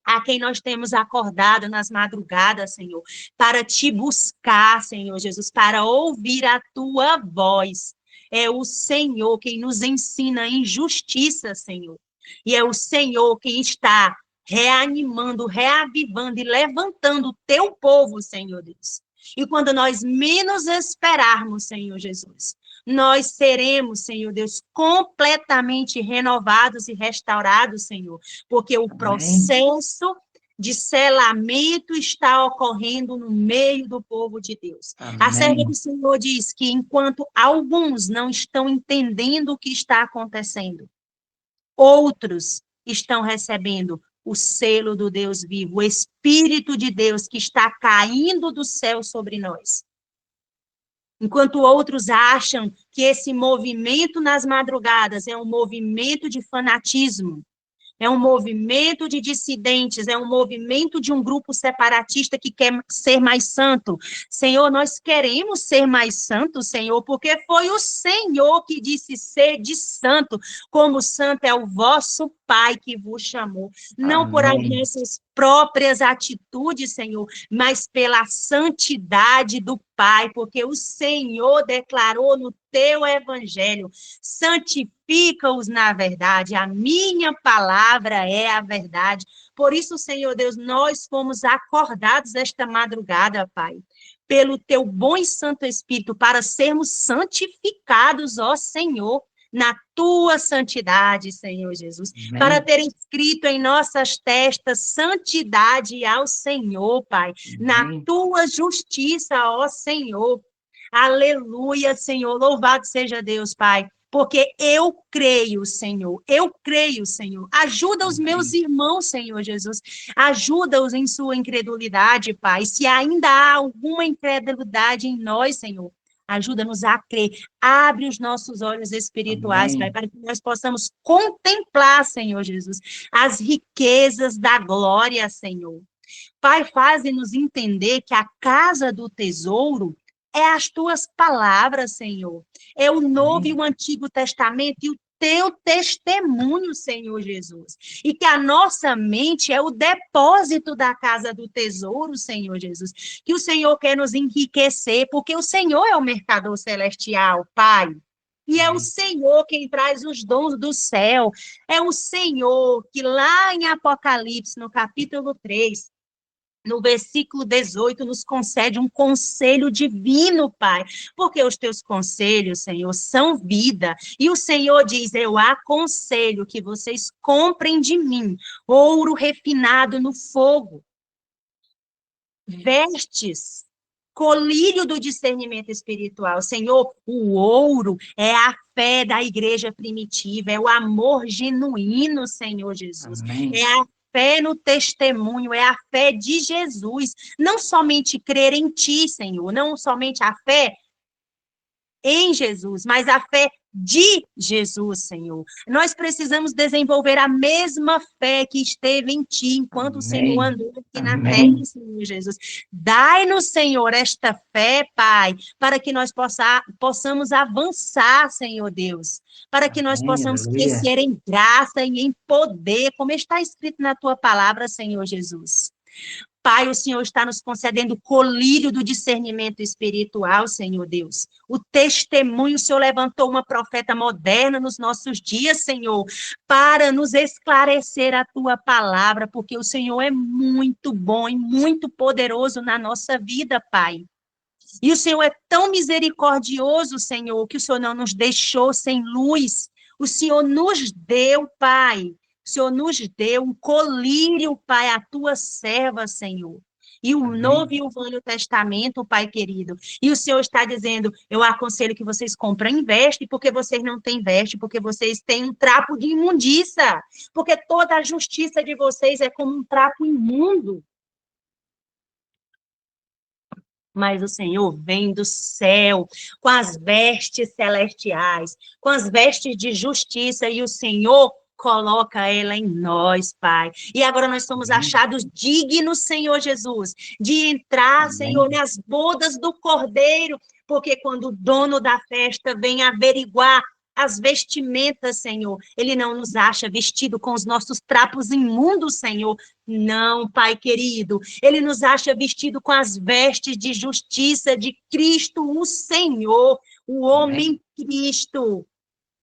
a quem nós temos acordado nas madrugadas, Senhor, para te buscar, Senhor Jesus, para ouvir a tua voz. É o Senhor quem nos ensina em justiça, Senhor. E é o Senhor quem está reanimando, reavivando e levantando o teu povo, Senhor Deus. E quando nós menos esperarmos, Senhor Jesus, nós seremos, Senhor Deus, completamente renovados e restaurados, Senhor, porque o processo de selamento está ocorrendo no meio do povo de Deus. Amém. A serva do Senhor diz que enquanto alguns não estão entendendo o que está acontecendo, outros estão recebendo o selo do Deus vivo, o Espírito de Deus que está caindo do céu sobre nós. Enquanto outros acham que esse movimento nas madrugadas é um movimento de fanatismo, é um movimento de dissidentes, é um movimento de um grupo separatista que quer ser mais santo. Senhor, nós queremos ser mais santos, Senhor, porque foi o Senhor que disse ser de santo, como santo é o vosso Pai que vos chamou, não por as Amém. nossas próprias atitudes, Senhor, mas pela santidade do Pai, porque o Senhor declarou no teu evangelho: santifica-os na verdade, a minha palavra é a verdade. Por isso, Senhor Deus, nós fomos acordados esta madrugada, Pai, pelo teu bom e santo Espírito, para sermos santificados, ó Senhor, na tua santidade, Senhor Jesus, para Amém. ter escrito em nossas testas santidade ao Senhor, Pai, na Amém. tua justiça, ó Senhor. Aleluia, Senhor, louvado seja Deus, Pai, porque eu creio, Senhor. Ajuda os meus Amém. irmãos, Senhor Jesus, ajuda-os em sua incredulidade, Pai. Se ainda há alguma incredulidade em nós, Senhor, ajuda-nos a crer. Abre os nossos olhos espirituais, Pai, Amém. para que nós possamos contemplar, Senhor Jesus, as riquezas da glória, Senhor. Pai, faz-nos entender que a casa do tesouro é as tuas palavras, Senhor. É o Novo e Amém. o Antigo Testamento e o teu testemunho, Senhor Jesus. E que a nossa mente é o depósito da casa do tesouro, Senhor Jesus. Que o Senhor quer nos enriquecer, porque o Senhor é o mercador celestial, Pai. E é o Amém. Senhor quem traz os dons do céu. É o Senhor que lá em Apocalipse, no capítulo 3, no versículo 18, nos concede um conselho divino, Pai, porque os teus conselhos, Senhor, são vida. E o Senhor diz: eu aconselho que vocês comprem de mim ouro refinado no fogo, vestes, colírio do discernimento espiritual. Senhor, o ouro é a fé da igreja primitiva, é o amor genuíno, Senhor Jesus. É Amém. a fé no testemunho, é a fé de Jesus. Não somente crer em ti, Senhor, não somente a fé em Jesus, mas a fé de Jesus, Senhor. Nós precisamos desenvolver a mesma fé que esteve em ti enquanto o Senhor Amém. andou aqui na terra, Amém. Senhor Jesus. Dai-nos, Senhor, esta fé, Pai, para que nós possamos avançar, Senhor Deus, para que nós Amém. possamos Aleluia. crescer em graça e em poder, como está escrito na tua palavra, Senhor Jesus. Pai, o Senhor está nos concedendo o colírio do discernimento espiritual, Senhor Deus. O testemunho, o Senhor levantou uma profeta moderna nos nossos dias, Senhor, para nos esclarecer a tua palavra, porque o Senhor é muito bom e muito poderoso na nossa vida, Pai. E o Senhor é tão misericordioso, Senhor, que o Senhor não nos deixou sem luz. O Senhor nos deu, Pai. O Senhor nos deu um colírio, Pai, a tua serva, Senhor. E o Novo Amém. e o Velho Testamento, Pai querido. E o Senhor está dizendo: eu aconselho que vocês comprem veste, porque vocês não têm veste, porque vocês têm um trapo de imundícia. Porque toda a justiça de vocês é como um trapo imundo. Mas o Senhor vem do céu com as vestes celestiais, com as vestes de justiça, e o Senhor coloca ela em nós, Pai. E agora nós somos Amém. achados dignos, Senhor Jesus, de entrar, Senhor, Amém. nas bodas do Cordeiro, porque quando o dono da festa vem averiguar as vestimentas, Senhor, ele não nos acha vestido com os nossos trapos imundos, Senhor. Não, Pai querido, ele nos acha vestido com as vestes de justiça de Cristo, o Senhor, o Amém. homem Cristo.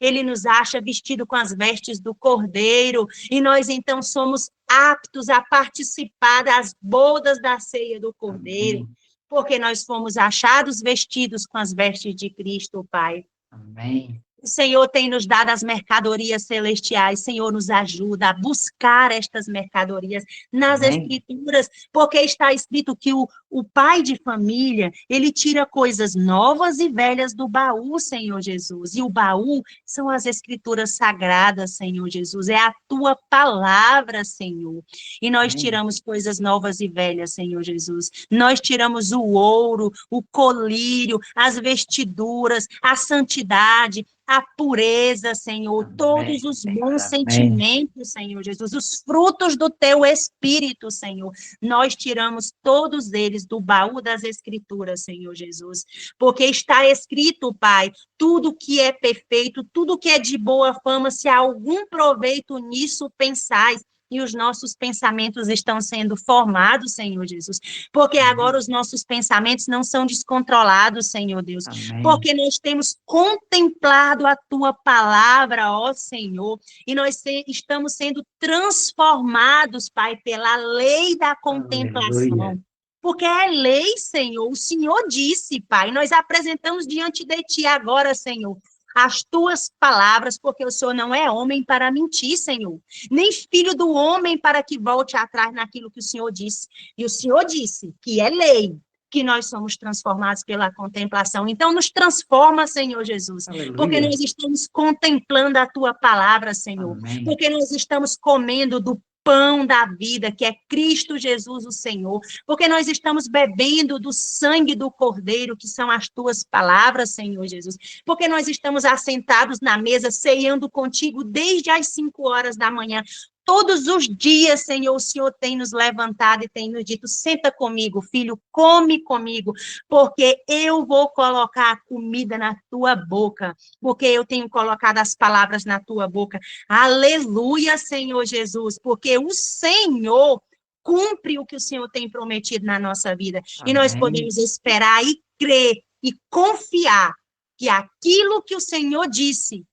Ele nos acha vestido com as vestes do Cordeiro, e nós então somos aptos a participar das bodas da ceia do Cordeiro, Amém. porque nós fomos achados vestidos com as vestes de Cristo, Pai. Amém. O Senhor tem nos dado as mercadorias celestiais. Senhor, nos ajuda a buscar estas mercadorias nas Amém. Escrituras, porque está escrito que o pai de família, ele tira coisas novas e velhas do baú, Senhor Jesus. E o baú são as Escrituras sagradas, Senhor Jesus. É a tua palavra, Senhor. E nós Amém. tiramos coisas novas e velhas, Senhor Jesus. Nós tiramos o ouro, o colírio, as vestiduras, a santidade, a pureza, Senhor, todos Amém, os Senhor. bons Amém. sentimentos, Senhor Jesus, os frutos do teu Espírito, Senhor. Nós tiramos todos eles do baú das Escrituras, Senhor Jesus, porque está escrito, Pai, tudo que é perfeito, tudo que é de boa fama, se há algum proveito nisso, pensais. E os nossos pensamentos estão sendo formados, Senhor Jesus, porque agora os nossos pensamentos não são descontrolados, Senhor Deus, Amém. porque nós temos contemplado a tua palavra, ó Senhor, e nós estamos sendo transformados, Pai, pela lei da Aleluia. contemplação. Porque é lei, Senhor. O Senhor disse, Pai. Nós apresentamos diante de Ti agora, Senhor, as Tuas palavras, porque o Senhor não é homem para mentir, Senhor. Nem filho do homem para que volte atrás naquilo que o Senhor disse. E o Senhor disse que é lei, que nós somos transformados pela contemplação. Então, nos transforma, Senhor Jesus, porque Aleluia. nós estamos contemplando a Tua palavra, Senhor, Amém. porque nós estamos comendo do pão da vida, que é Cristo Jesus, o Senhor, porque nós estamos bebendo do sangue do Cordeiro, que são as tuas palavras, Senhor Jesus, porque nós estamos assentados na mesa, ceando contigo desde as 5 horas da manhã. Todos os dias, Senhor, o Senhor tem nos levantado e tem nos dito, senta comigo, filho, come comigo, porque eu vou colocar a comida na tua boca, porque eu tenho colocado as palavras na tua boca. Aleluia, Senhor Jesus, porque o Senhor cumpre o que o Senhor tem prometido na nossa vida. E nós Amém. podemos esperar e crer e confiar que aquilo que o Senhor disse,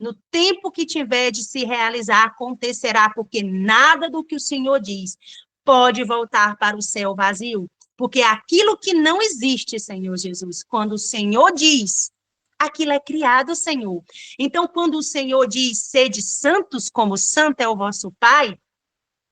no tempo que tiver de se realizar, acontecerá, porque nada do que o Senhor diz pode voltar para o céu vazio. Porque aquilo que não existe, Senhor Jesus, quando o Senhor diz, aquilo é criado, Senhor. Então, quando o Senhor diz, sede santos, como santo é o vosso Pai,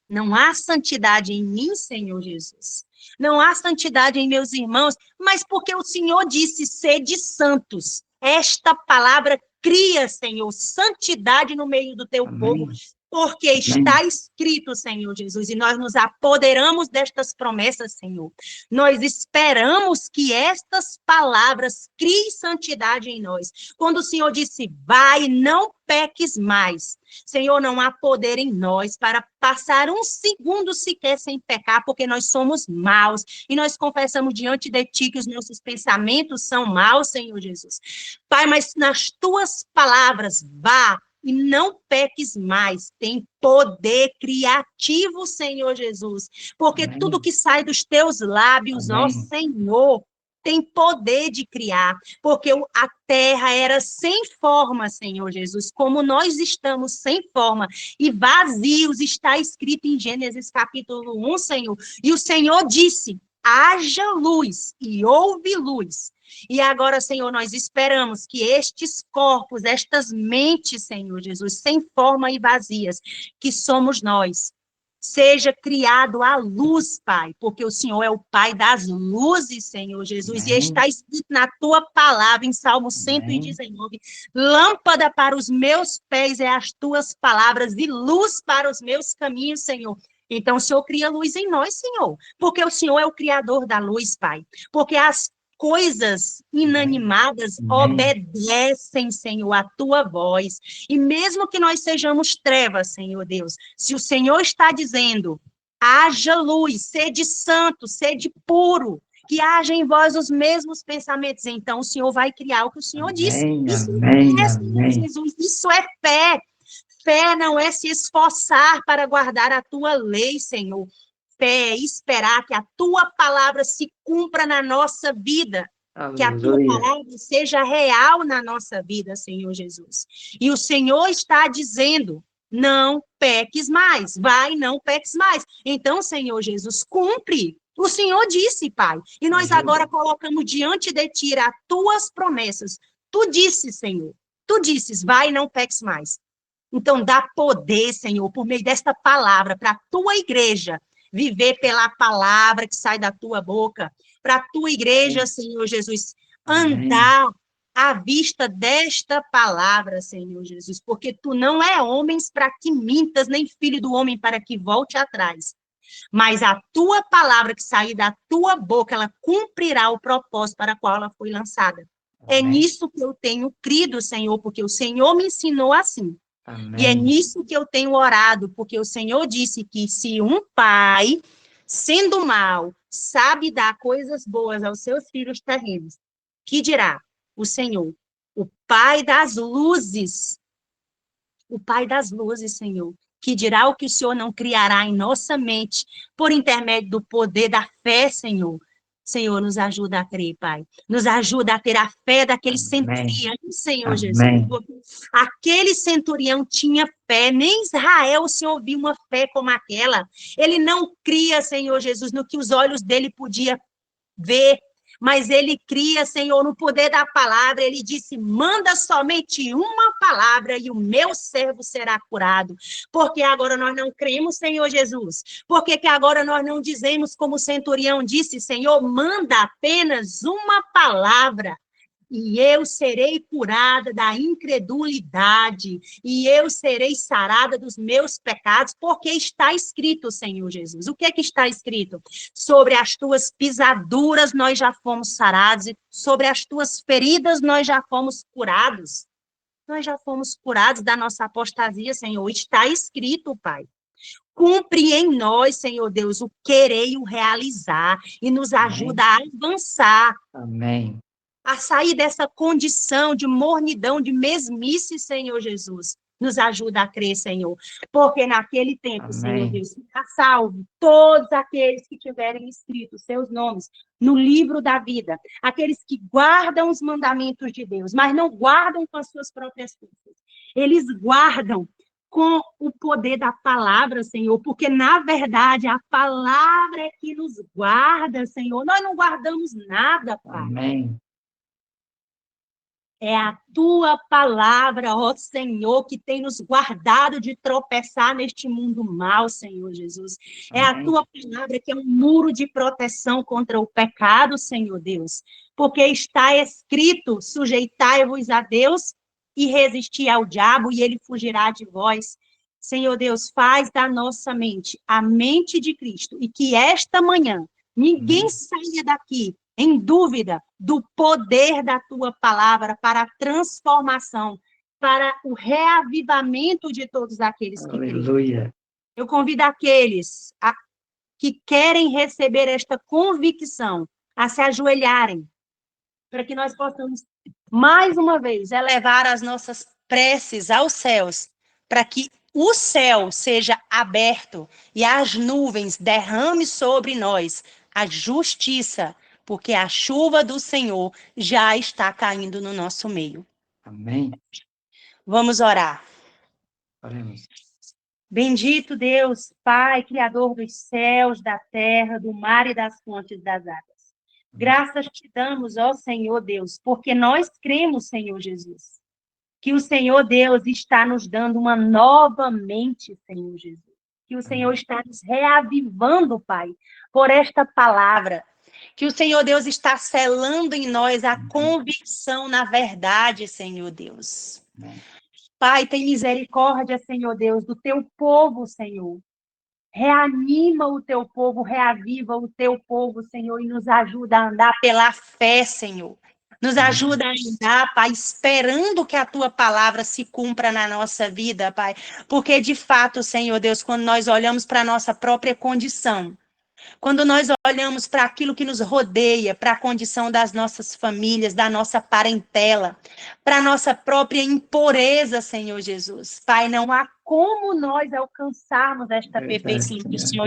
não há santidade em mim, Senhor Jesus. Não há santidade em meus irmãos, mas porque o Senhor disse, sede santos. Esta palavra cria, Senhor, santidade no meio do teu povo, Amém. porque Amém. está escrito, Senhor Jesus, e nós nos apoderamos destas promessas, Senhor. Nós esperamos que estas palavras criem santidade em nós. Quando o Senhor disse, vai, não peques mais. Senhor, não há poder em nós para passar um segundo sequer sem pecar, porque nós somos maus, e nós confessamos diante de Ti que os nossos pensamentos são maus, Senhor Jesus. Pai, mas nas Tuas palavras, vá, e não peques mais, tem poder criativo, Senhor Jesus, porque tudo Amém. que sai dos teus lábios, ó Amém. Senhor, tem poder de criar, porque a terra era sem forma, Senhor Jesus, como nós estamos sem forma e vazios, está escrito em Gênesis capítulo 1, Senhor, e o Senhor disse, haja luz, e houve luz. E agora, Senhor, nós esperamos que estes corpos, estas mentes, Senhor Jesus, sem forma e vazias, que somos nós, seja criado a luz, Pai, porque o Senhor é o Pai das luzes, Senhor Jesus, e está Amém. escrito na tua palavra, em Salmo Amém. 119, lâmpada para os meus pés é as tuas palavras e luz para os meus caminhos, Senhor. Então, o Senhor cria luz em nós, Senhor, porque o Senhor é o criador da luz, Pai, porque as coisas Amém. inanimadas Amém. obedecem, Senhor, a tua voz. E mesmo que nós sejamos trevas, Senhor Deus, se o Senhor está dizendo, haja luz, sede santo, sede puro, que haja em vós os mesmos pensamentos, então o Senhor vai criar o que o Senhor disse. Amém. Isso Amém. é, Senhor Amém. Jesus, isso é fé. Fé não é se esforçar para guardar a tua lei, Senhor. Fé é esperar que a tua palavra se cumpra na nossa vida, que a tua Aleluia. palavra seja real na nossa vida, Senhor Jesus. E o Senhor está dizendo, não peques mais, vai, não peques mais. Então, Senhor Jesus, cumpre. O Senhor disse, Pai, e nós Ajuda. agora colocamos diante de ti as tuas promessas. Tu disse, Senhor, tu disses, vai, não peques mais. Então, dá poder, Senhor, por meio desta palavra, para a tua igreja viver pela palavra que sai da tua boca, para a tua igreja, Amém. Senhor Jesus, Amém. andar à vista desta palavra, Senhor Jesus, porque tu não é homens para que mintas, nem filho do homem para que volte atrás. Mas a tua palavra que sair da tua boca, ela cumprirá o propósito para o qual ela foi lançada. É Amém. nisso que eu tenho crido, Senhor, porque o Senhor me ensinou assim. E é Amém. nisso que eu tenho orado, porque o Senhor disse que se um pai, sendo mau, sabe dar coisas boas aos seus filhos terrenos, que dirá o Senhor, o Pai das luzes, o Pai das luzes, Senhor, que dirá o que o Senhor não criará em nossa mente, por intermédio do poder da fé, Senhor. Senhor, nos ajuda a crer, Pai. Nos ajuda a ter a fé daquele Amém. centurião, Senhor Jesus. Amém. Porque aquele centurião tinha fé, nem Israel o Senhor viu uma fé como aquela. Ele não cria, Senhor Jesus, no que os olhos dele podiam ver, mas ele cria, Senhor, no poder da palavra. Ele disse: manda somente uma palavra e o meu servo será curado. Porque agora nós não cremos, Senhor Jesus? Porque que agora nós não dizemos como o centurião disse: Senhor, manda apenas uma palavra e eu serei curada da incredulidade, e eu serei sarada dos meus pecados, porque está escrito, Senhor Jesus. O que é que está escrito? Sobre as tuas pisaduras nós já fomos sarados, e sobre as tuas feridas nós já fomos curados. Nós já fomos curados da nossa apostasia, Senhor. Está escrito, Pai. Cumpre em nós, Senhor Deus, o querer e o realizar, e nos ajuda a avançar, Amém. a sair dessa condição de mornidão, de mesmice, Senhor Jesus. Nos ajuda a crer, Senhor. Porque naquele tempo, Senhor Amém. Deus, fica salvo todos aqueles que tiverem escrito seus nomes no livro da vida. Aqueles que guardam os mandamentos de Deus, mas não guardam com as suas próprias forças. Eles guardam com o poder da palavra, Senhor, porque, na verdade, a palavra é que nos guarda, Senhor. Nós não guardamos nada, Pai. Amém. É a tua palavra, ó Senhor, que tem nos guardado de tropeçar neste mundo mal, Senhor Jesus. É a Amém. tua palavra que é um muro de proteção contra o pecado, Senhor Deus. Porque está escrito: sujeitai-vos a Deus e resisti ao diabo, e ele fugirá de vós. Senhor Deus, faz da nossa mente a mente de Cristo, e que esta manhã ninguém Amém. saia daqui em dúvida do poder da tua palavra para a transformação, para o reavivamento de todos aqueles que creem. Aleluia. Eu convido aqueles que querem receber esta convicção a se ajoelharem, para que nós possamos, mais uma vez, elevar as nossas preces aos céus, para que o céu seja aberto e as nuvens derrame sobre nós a justiça, porque a chuva do Senhor já está caindo no nosso meio. Amém. Vamos orar. Oremos. Bendito Deus, Pai, Criador dos céus, da terra, do mar e das fontes das águas. Graças te damos, ó Senhor Deus, porque nós cremos, Senhor Jesus, que o Senhor Deus está nos dando uma nova mente, Senhor Jesus. Que o Senhor está nos reavivando, Pai, por esta palavra. Que o Senhor Deus está selando em nós a convicção na verdade, Senhor Deus. Pai, tem misericórdia, Senhor Deus, do teu povo, Senhor. Reanima o teu povo, reaviva o teu povo, Senhor, e nos ajuda a andar pela fé, Senhor. Nos ajuda a andar, Pai, esperando que a tua palavra se cumpra na nossa vida, Pai. Porque, de fato, Senhor Deus, quando nós olhamos para a nossa própria condição, quando nós olhamos para aquilo que nos rodeia, para a condição das nossas famílias, da nossa parentela, para a nossa própria impureza, Senhor Jesus. Pai, não há como nós alcançarmos esta perfeição que o Senhor.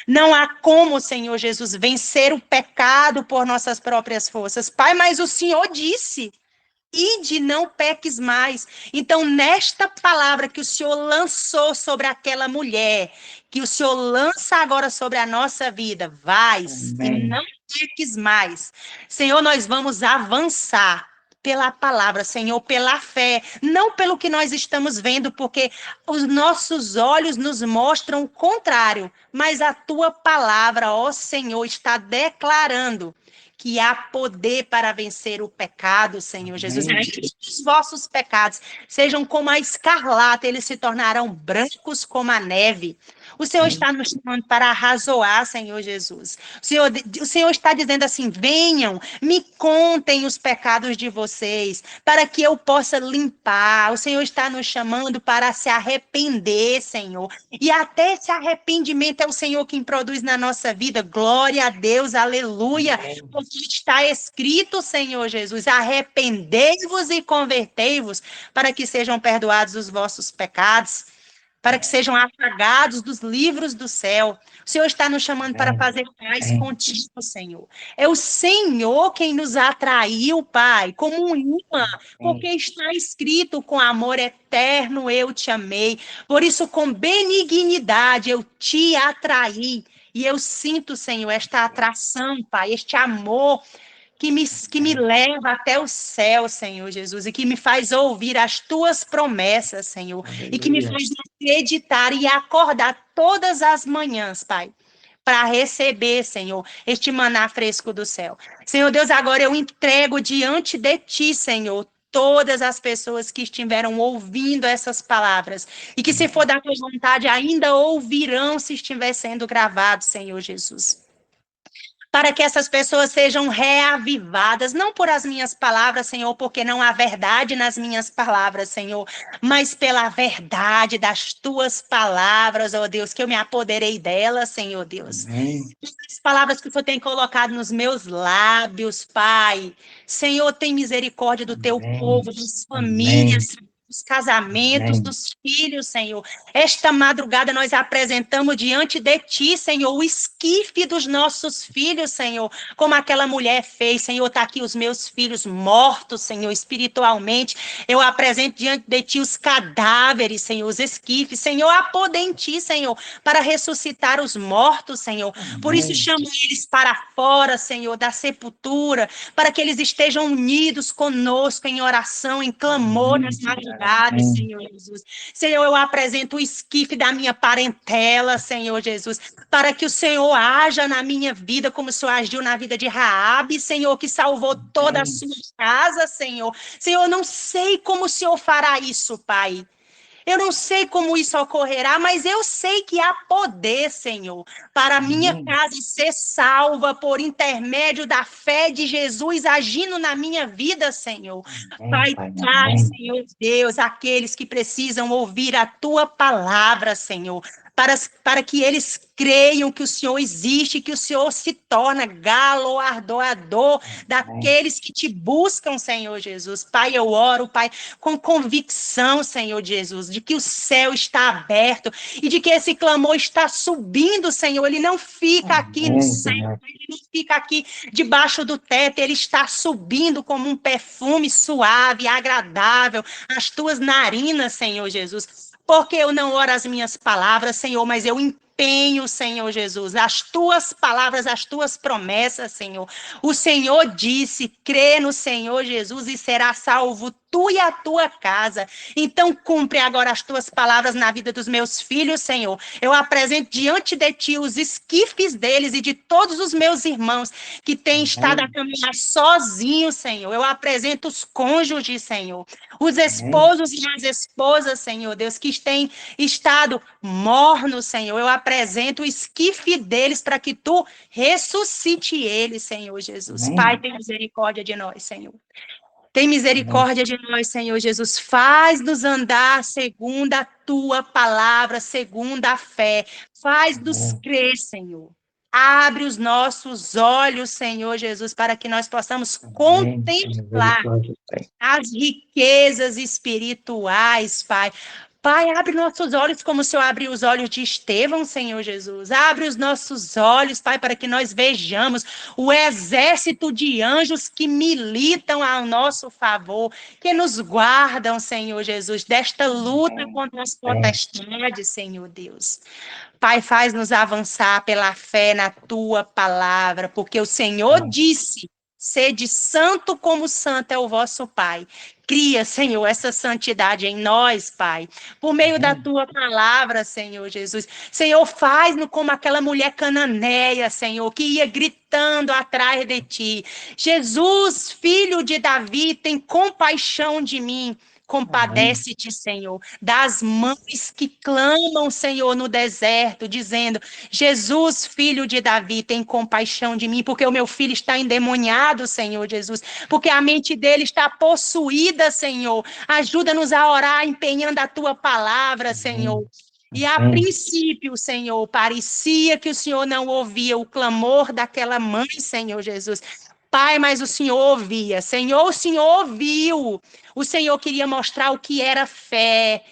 Não há como, Senhor Jesus, vencer o pecado por nossas próprias forças. Pai, mas o Senhor disse: ide, não peques mais. Então, nesta palavra que o Senhor lançou sobre aquela mulher, que o Senhor lança agora sobre a nossa vida, vais e não peques mais. Senhor, nós vamos avançar pela palavra, Senhor, pela fé, não pelo que nós estamos vendo, porque os nossos olhos nos mostram o contrário, mas a tua palavra, ó Senhor, está declarando que há poder para vencer o pecado, Senhor Jesus. Os vossos pecados sejam como a escarlata, eles se tornarão brancos como a neve. O Senhor Amém. está nos chamando para arrazoar, Senhor Jesus. O Senhor está dizendo assim: venham, me contem os pecados de vocês, para que eu possa limpar. O Senhor está nos chamando para se arrepender, Senhor. E até esse arrependimento é o Senhor quem produz na nossa vida. Glória a Deus, aleluia. Amém. Porque está escrito, Senhor Jesus: arrependei-vos e convertei-vos, para que sejam perdoados os vossos pecados, para que sejam apagados dos livros do céu. O Senhor está nos chamando para Amém. fazer paz Amém. contigo, Senhor. É o Senhor quem nos atraiu, Pai, como um imã, porque Amém. está escrito: com amor eterno eu te amei. Por isso, com benignidade eu te atraí. E eu sinto, Senhor, esta atração, Pai, este amor que me leva até o céu, Senhor Jesus, e que me faz ouvir as tuas promessas, Senhor, e que me Aleluia. faz acreditar e acordar todas as manhãs, Pai, para receber, Senhor, este maná fresco do céu. Senhor Deus, agora eu entrego diante de ti, Senhor, todas as pessoas que estiveram ouvindo essas palavras, e que, se for da tua vontade, ainda ouvirão se estiver sendo gravado, Senhor Jesus, para que essas pessoas sejam reavivadas, não por as minhas palavras, Senhor, porque não há verdade nas minhas palavras, Senhor, mas pela verdade das tuas palavras, ó Deus, que eu me apoderei delas, Senhor Deus. Amém. As palavras que o Senhor tem colocado nos meus lábios, Pai. Senhor, tem misericórdia do teu Amém. povo, das Amém. famílias, dos casamentos, Amém. dos filhos, Senhor. Esta madrugada nós apresentamos diante de ti, Senhor, o esquife dos nossos filhos, Senhor, como aquela mulher fez, Senhor. Está aqui os meus filhos mortos, Senhor, espiritualmente. Eu apresento diante de ti os cadáveres, Senhor, os esquifes, Senhor, há poder em ti, Senhor, para ressuscitar os mortos, Senhor. Por isso Amém. chamo eles para fora, Senhor, da sepultura, para que eles estejam unidos conosco em oração, em clamor nas Amém. madrugadas, Amém. Senhor Jesus. Senhor, eu apresento o esquife da minha parentela, Senhor Jesus, para que o Senhor haja na minha vida como o Senhor agiu na vida de Raabe, Senhor, que salvou toda a Amém. sua casa, Senhor. Senhor, eu não sei como o Senhor fará isso, Pai. Eu não sei como isso ocorrerá, mas eu sei que há poder, Senhor, para a minha Amém. casa ser salva por intermédio da fé de Jesus agindo na minha vida, Senhor. Amém, Pai, Pai. traz, Amém. Senhor Deus, aqueles que precisam ouvir a tua palavra, Senhor, para que eles creiam que o Senhor existe, que o Senhor se torna galardoador Amém. daqueles que te buscam, Senhor Jesus. Pai, eu oro, Pai, com convicção, Senhor Jesus, de que o céu está aberto e de que esse clamor está subindo, Senhor. Ele não fica aqui no Amém, céu, Senhor. ele não fica aqui debaixo do teto, ele está subindo como um perfume suave, agradável, às tuas narinas, Senhor Jesus. Porque eu não oro as minhas palavras, Senhor, mas eu empenho, Senhor Jesus, as tuas palavras, as tuas promessas, Senhor. O Senhor disse: crê no Senhor Jesus e será salvo tu e a tua casa. Então, cumpre agora as tuas palavras na vida dos meus filhos, Senhor. Eu apresento diante de ti os esquifes deles e de todos os meus irmãos que têm estado a Amém. caminhar sozinhos, Senhor. Eu apresento os cônjuges, Senhor. Os Amém. esposos e as esposas, Senhor Deus, que têm estado mornos, Senhor. Eu apresento o esquife deles para que tu ressuscite eles, Senhor Jesus. Pai, Amém. tem misericórdia de nós, Senhor. Tem Amém. misericórdia de nós, Senhor Jesus. Faz-nos andar segundo a tua palavra, segundo a fé. Faz-nos Amém. crer, Senhor. Abre os nossos olhos, Senhor Jesus, para que nós possamos Amém. Tem contemplar misericórdia, Pai. as riquezas espirituais, Pai. Pai, abre nossos olhos como o Senhor abriu os olhos de Estevão, Senhor Jesus. Abre os nossos olhos, Pai, para que nós vejamos o exército de anjos que militam ao nosso favor, que nos guardam, Senhor Jesus, desta luta Amém. contra as Amém. potestades, Senhor Deus. Pai, faz-nos avançar pela fé na tua palavra, porque o Senhor Amém. disse: sede santo como santo é o vosso Pai. Cria, Senhor, essa santidade em nós, Pai, por meio da Amém. tua palavra, Senhor Jesus. Senhor, faz-nos como aquela mulher cananeia, Senhor, que ia gritando atrás de ti: Jesus, filho de Davi, tem compaixão de mim. Compadece-te, Senhor, das mães que clamam, Senhor, no deserto, dizendo: Jesus, filho de Davi, tem compaixão de mim, porque o meu filho está endemoniado, Senhor Jesus, porque a mente dele está possuída, Senhor. Ajuda-nos a orar empenhando a tua palavra, Senhor. E a princípio, Senhor, parecia que o Senhor não ouvia o clamor daquela mãe, Senhor Jesus. Pai, mas o Senhor ouvia. Senhor, o Senhor ouviu. O Senhor queria mostrar o que era fé.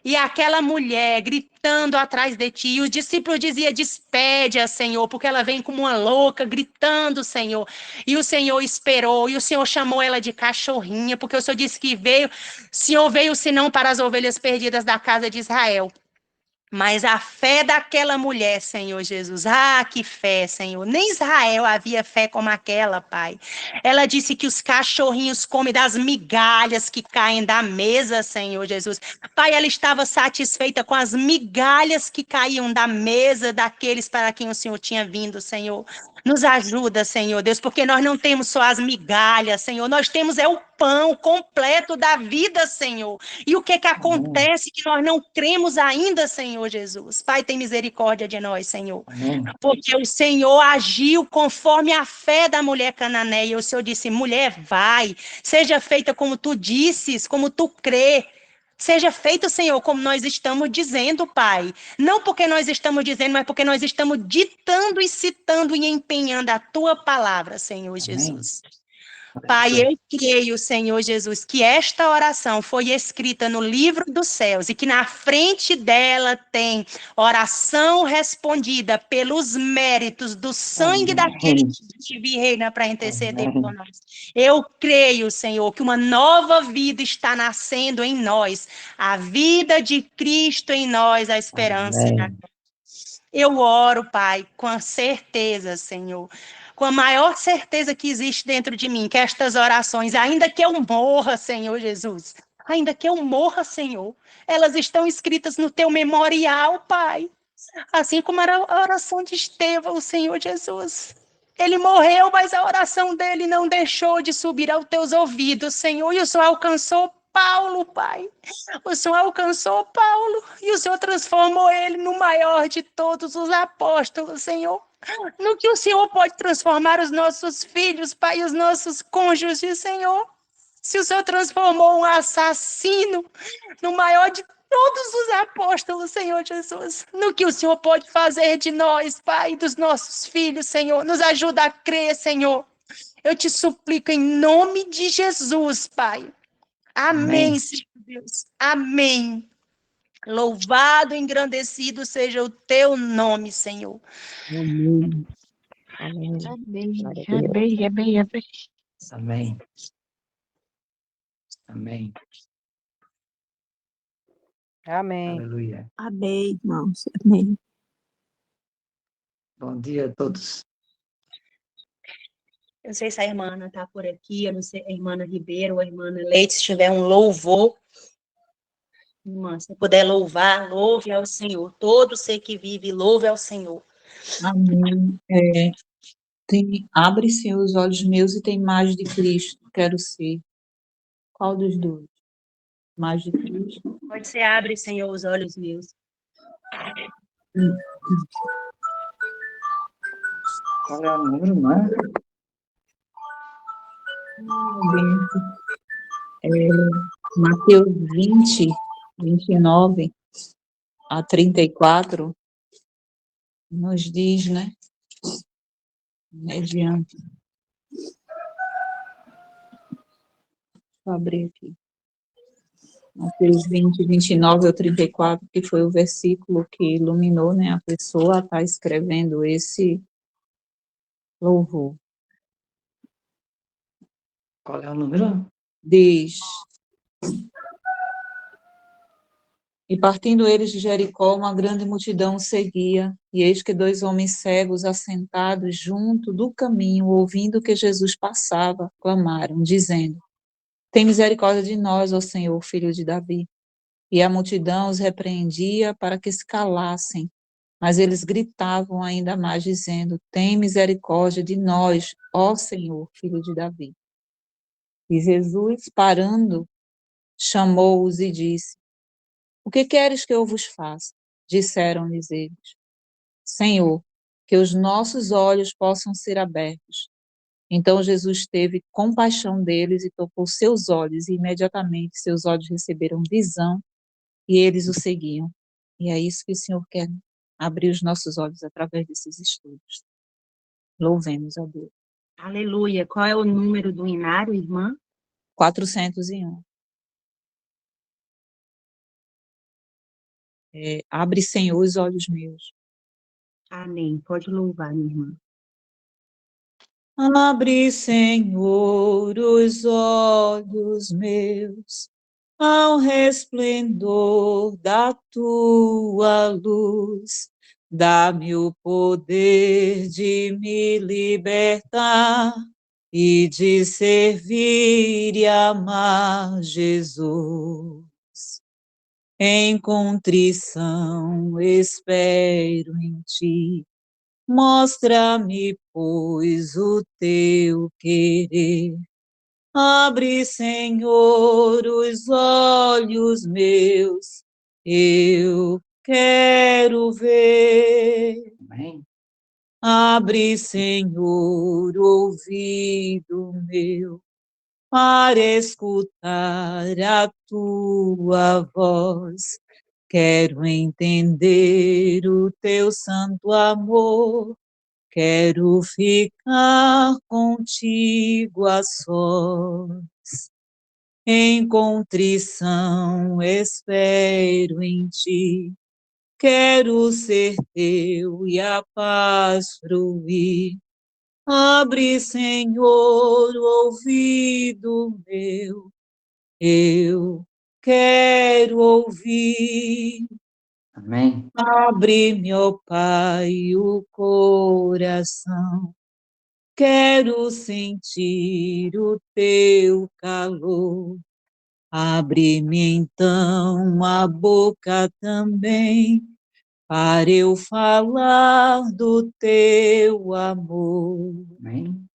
E aquela mulher gritando atrás de ti, e os discípulos diziam: despede-a, Senhor, porque ela vem como uma louca, gritando, Senhor. E o Senhor esperou, e o Senhor chamou ela de cachorrinha, porque o Senhor disse que veio, o Senhor veio senão para as ovelhas perdidas da casa de Israel. Mas a fé daquela mulher, Senhor Jesus, que fé, Senhor. Nem Israel havia fé como aquela, Pai. Ela disse que os cachorrinhos comem das migalhas que caem da mesa, Senhor Jesus. Pai, ela estava satisfeita com as migalhas que caíam da mesa daqueles para quem o Senhor tinha vindo, Senhor. Nos ajuda, Senhor Deus, porque nós não temos só as migalhas, Senhor. Nós temos o pão completo da vida, Senhor. E o que acontece que nós não cremos ainda, Senhor Jesus? Pai, tem misericórdia de nós, Senhor. Porque o Senhor agiu conforme a fé da mulher cananeia. E o Senhor disse: mulher, vai, seja feita como tu disses, como tu crê. Seja feito, Senhor, como nós estamos dizendo, Pai. Não porque nós estamos dizendo, mas porque nós estamos ditando e citando e empenhando a tua palavra, Senhor Jesus. Pai, eu creio, Senhor Jesus, que esta oração foi escrita no livro dos céus e que na frente dela tem oração respondida pelos méritos do sangue daquele que vive e reina para interceder por nós. Eu creio, Senhor, que uma nova vida está nascendo em nós, a vida de Cristo em nós, a esperança. Eu oro, Pai, com a certeza, Senhor, com a maior certeza que existe dentro de mim, que estas orações, ainda que eu morra, Senhor Jesus, ainda que eu morra, Senhor, elas estão escritas no teu memorial, Pai. Assim como era a oração de Estevão, Senhor Jesus. Ele morreu, mas a oração dele não deixou de subir aos teus ouvidos, Senhor, e o Senhor alcançou Paulo, Pai. O Senhor alcançou Paulo e o Senhor transformou ele no maior de todos os apóstolos, Senhor. No que o Senhor pode transformar os nossos filhos, Pai, os nossos cônjuges, Senhor. Se o Senhor transformou um assassino no maior de todos os apóstolos, Senhor Jesus, no que o Senhor pode fazer de nós, Pai, dos nossos filhos, Senhor. Nos ajuda a crer, Senhor. Eu te suplico em nome de Jesus, Pai. Amém, Senhor Deus. Amém. Louvado e engrandecido seja o teu nome, Senhor. Amém. Amém. Amém. Amém. Amém. Amém. Amém. Aleluia. Amém, irmãos. Amém. Bom dia a todos. Eu não sei se a irmã Ana está por aqui, eu não sei, a irmã Ana Ribeiro ou a irmã Ana Leite, se tiver um louvor. Irmã, se puder louvar, louve ao Senhor. Todo ser que vive, louve ao Senhor. Amém. Abre, Senhor, os olhos meus e tem mais de Cristo. Quero ser. Qual dos dois? Mais de Cristo? Pode ser, abre, Senhor, os olhos meus. Qual é o número, não é? Mateus 20, 29 a 34, nos diz, né? Mediante. Deixa eu abrir aqui. Mateus 20, 29 ao 34, que foi o versículo que iluminou, né, a pessoa a estar escrevendo esse louvor. Qual é o número? Diz: e partindo eles de Jericó, uma grande multidão o seguia, e eis que dois homens cegos, assentados junto do caminho, ouvindo que Jesus passava, clamaram, dizendo: tem misericórdia de nós, ó Senhor, filho de Davi. E a multidão os repreendia para que se calassem, mas eles gritavam ainda mais, dizendo: tem misericórdia de nós, ó Senhor, filho de Davi. E Jesus, parando, chamou-os e disse: O que queres que eu vos faça? Disseram-lhes eles: Senhor, que os nossos olhos possam ser abertos. Então Jesus teve compaixão deles e tocou seus olhos, e imediatamente seus olhos receberam visão e eles o seguiam. E é isso que o Senhor quer, abrir os nossos olhos através desses estudos. Louvemos a Deus. Aleluia. Qual é o número do inário, irmã? 401. Abre, Senhor, os olhos meus. Amém. Pode louvar, minha irmã. Abre, Senhor, os olhos meus ao resplendor da tua luz. Dá-me o poder de me libertar e de servir e amar Jesus. Em contrição espero em ti. Mostra-me, pois, o teu querer. Abre, Senhor, os olhos meus, eu quero ver. Amém. Abre, Senhor, o ouvido meu, para escutar a tua voz. Quero entender o teu santo amor. Quero ficar contigo a sós. Em contrição espero em ti. Quero ser teu e a paz fruir. Abre, Senhor, o ouvido meu. Eu quero ouvir. Amém. Abre-me, ó Pai, o coração. Quero sentir o teu calor. Abre-me então a boca também, para eu falar do teu amor. Amém.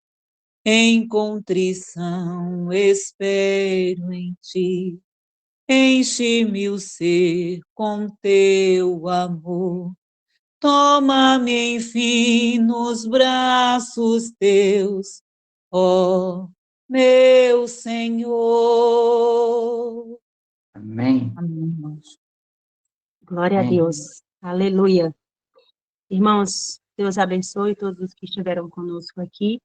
Em contrição espero em ti. Enche-me o ser com teu amor. Toma-me, enfim, nos braços teus, ó meu Senhor. Amém. Amém, irmãos. Glória a Amém. Deus. Aleluia. Irmãos, Deus abençoe todos os que estiveram conosco aqui.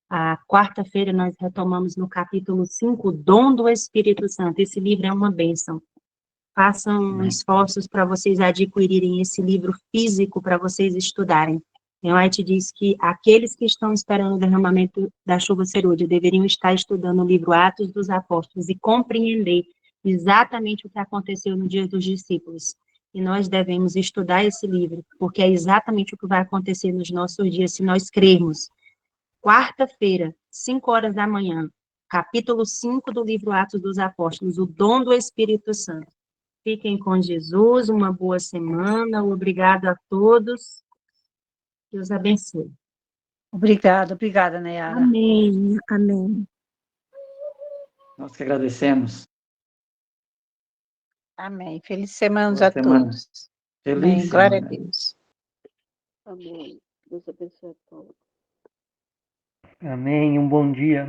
A quarta-feira nós retomamos no capítulo 5, Dom do Espírito Santo. Esse livro é uma bênção. Façam Amém. esforços para vocês adquirirem esse livro físico para vocês estudarem. White diz que aqueles que estão esperando o derramamento da chuva serúdia deveriam estar estudando o livro Atos dos Apóstolos e compreender exatamente o que aconteceu no dia dos discípulos. E nós devemos estudar esse livro, porque é exatamente o que vai acontecer nos nossos dias, se nós crermos. Quarta-feira, 5 horas da manhã, capítulo 5 do livro Atos dos Apóstolos, o dom do Espírito Santo. Fiquem com Jesus, uma boa semana, obrigado a todos. Deus abençoe. Obrigada, Nayara. Amém, amém. Nós que agradecemos. Amém. Feliz semana Boa a semana. todos. Feliz Amém. Glória a semana. Deus. Amém. Deus abençoe a todos. Amém. Um bom dia.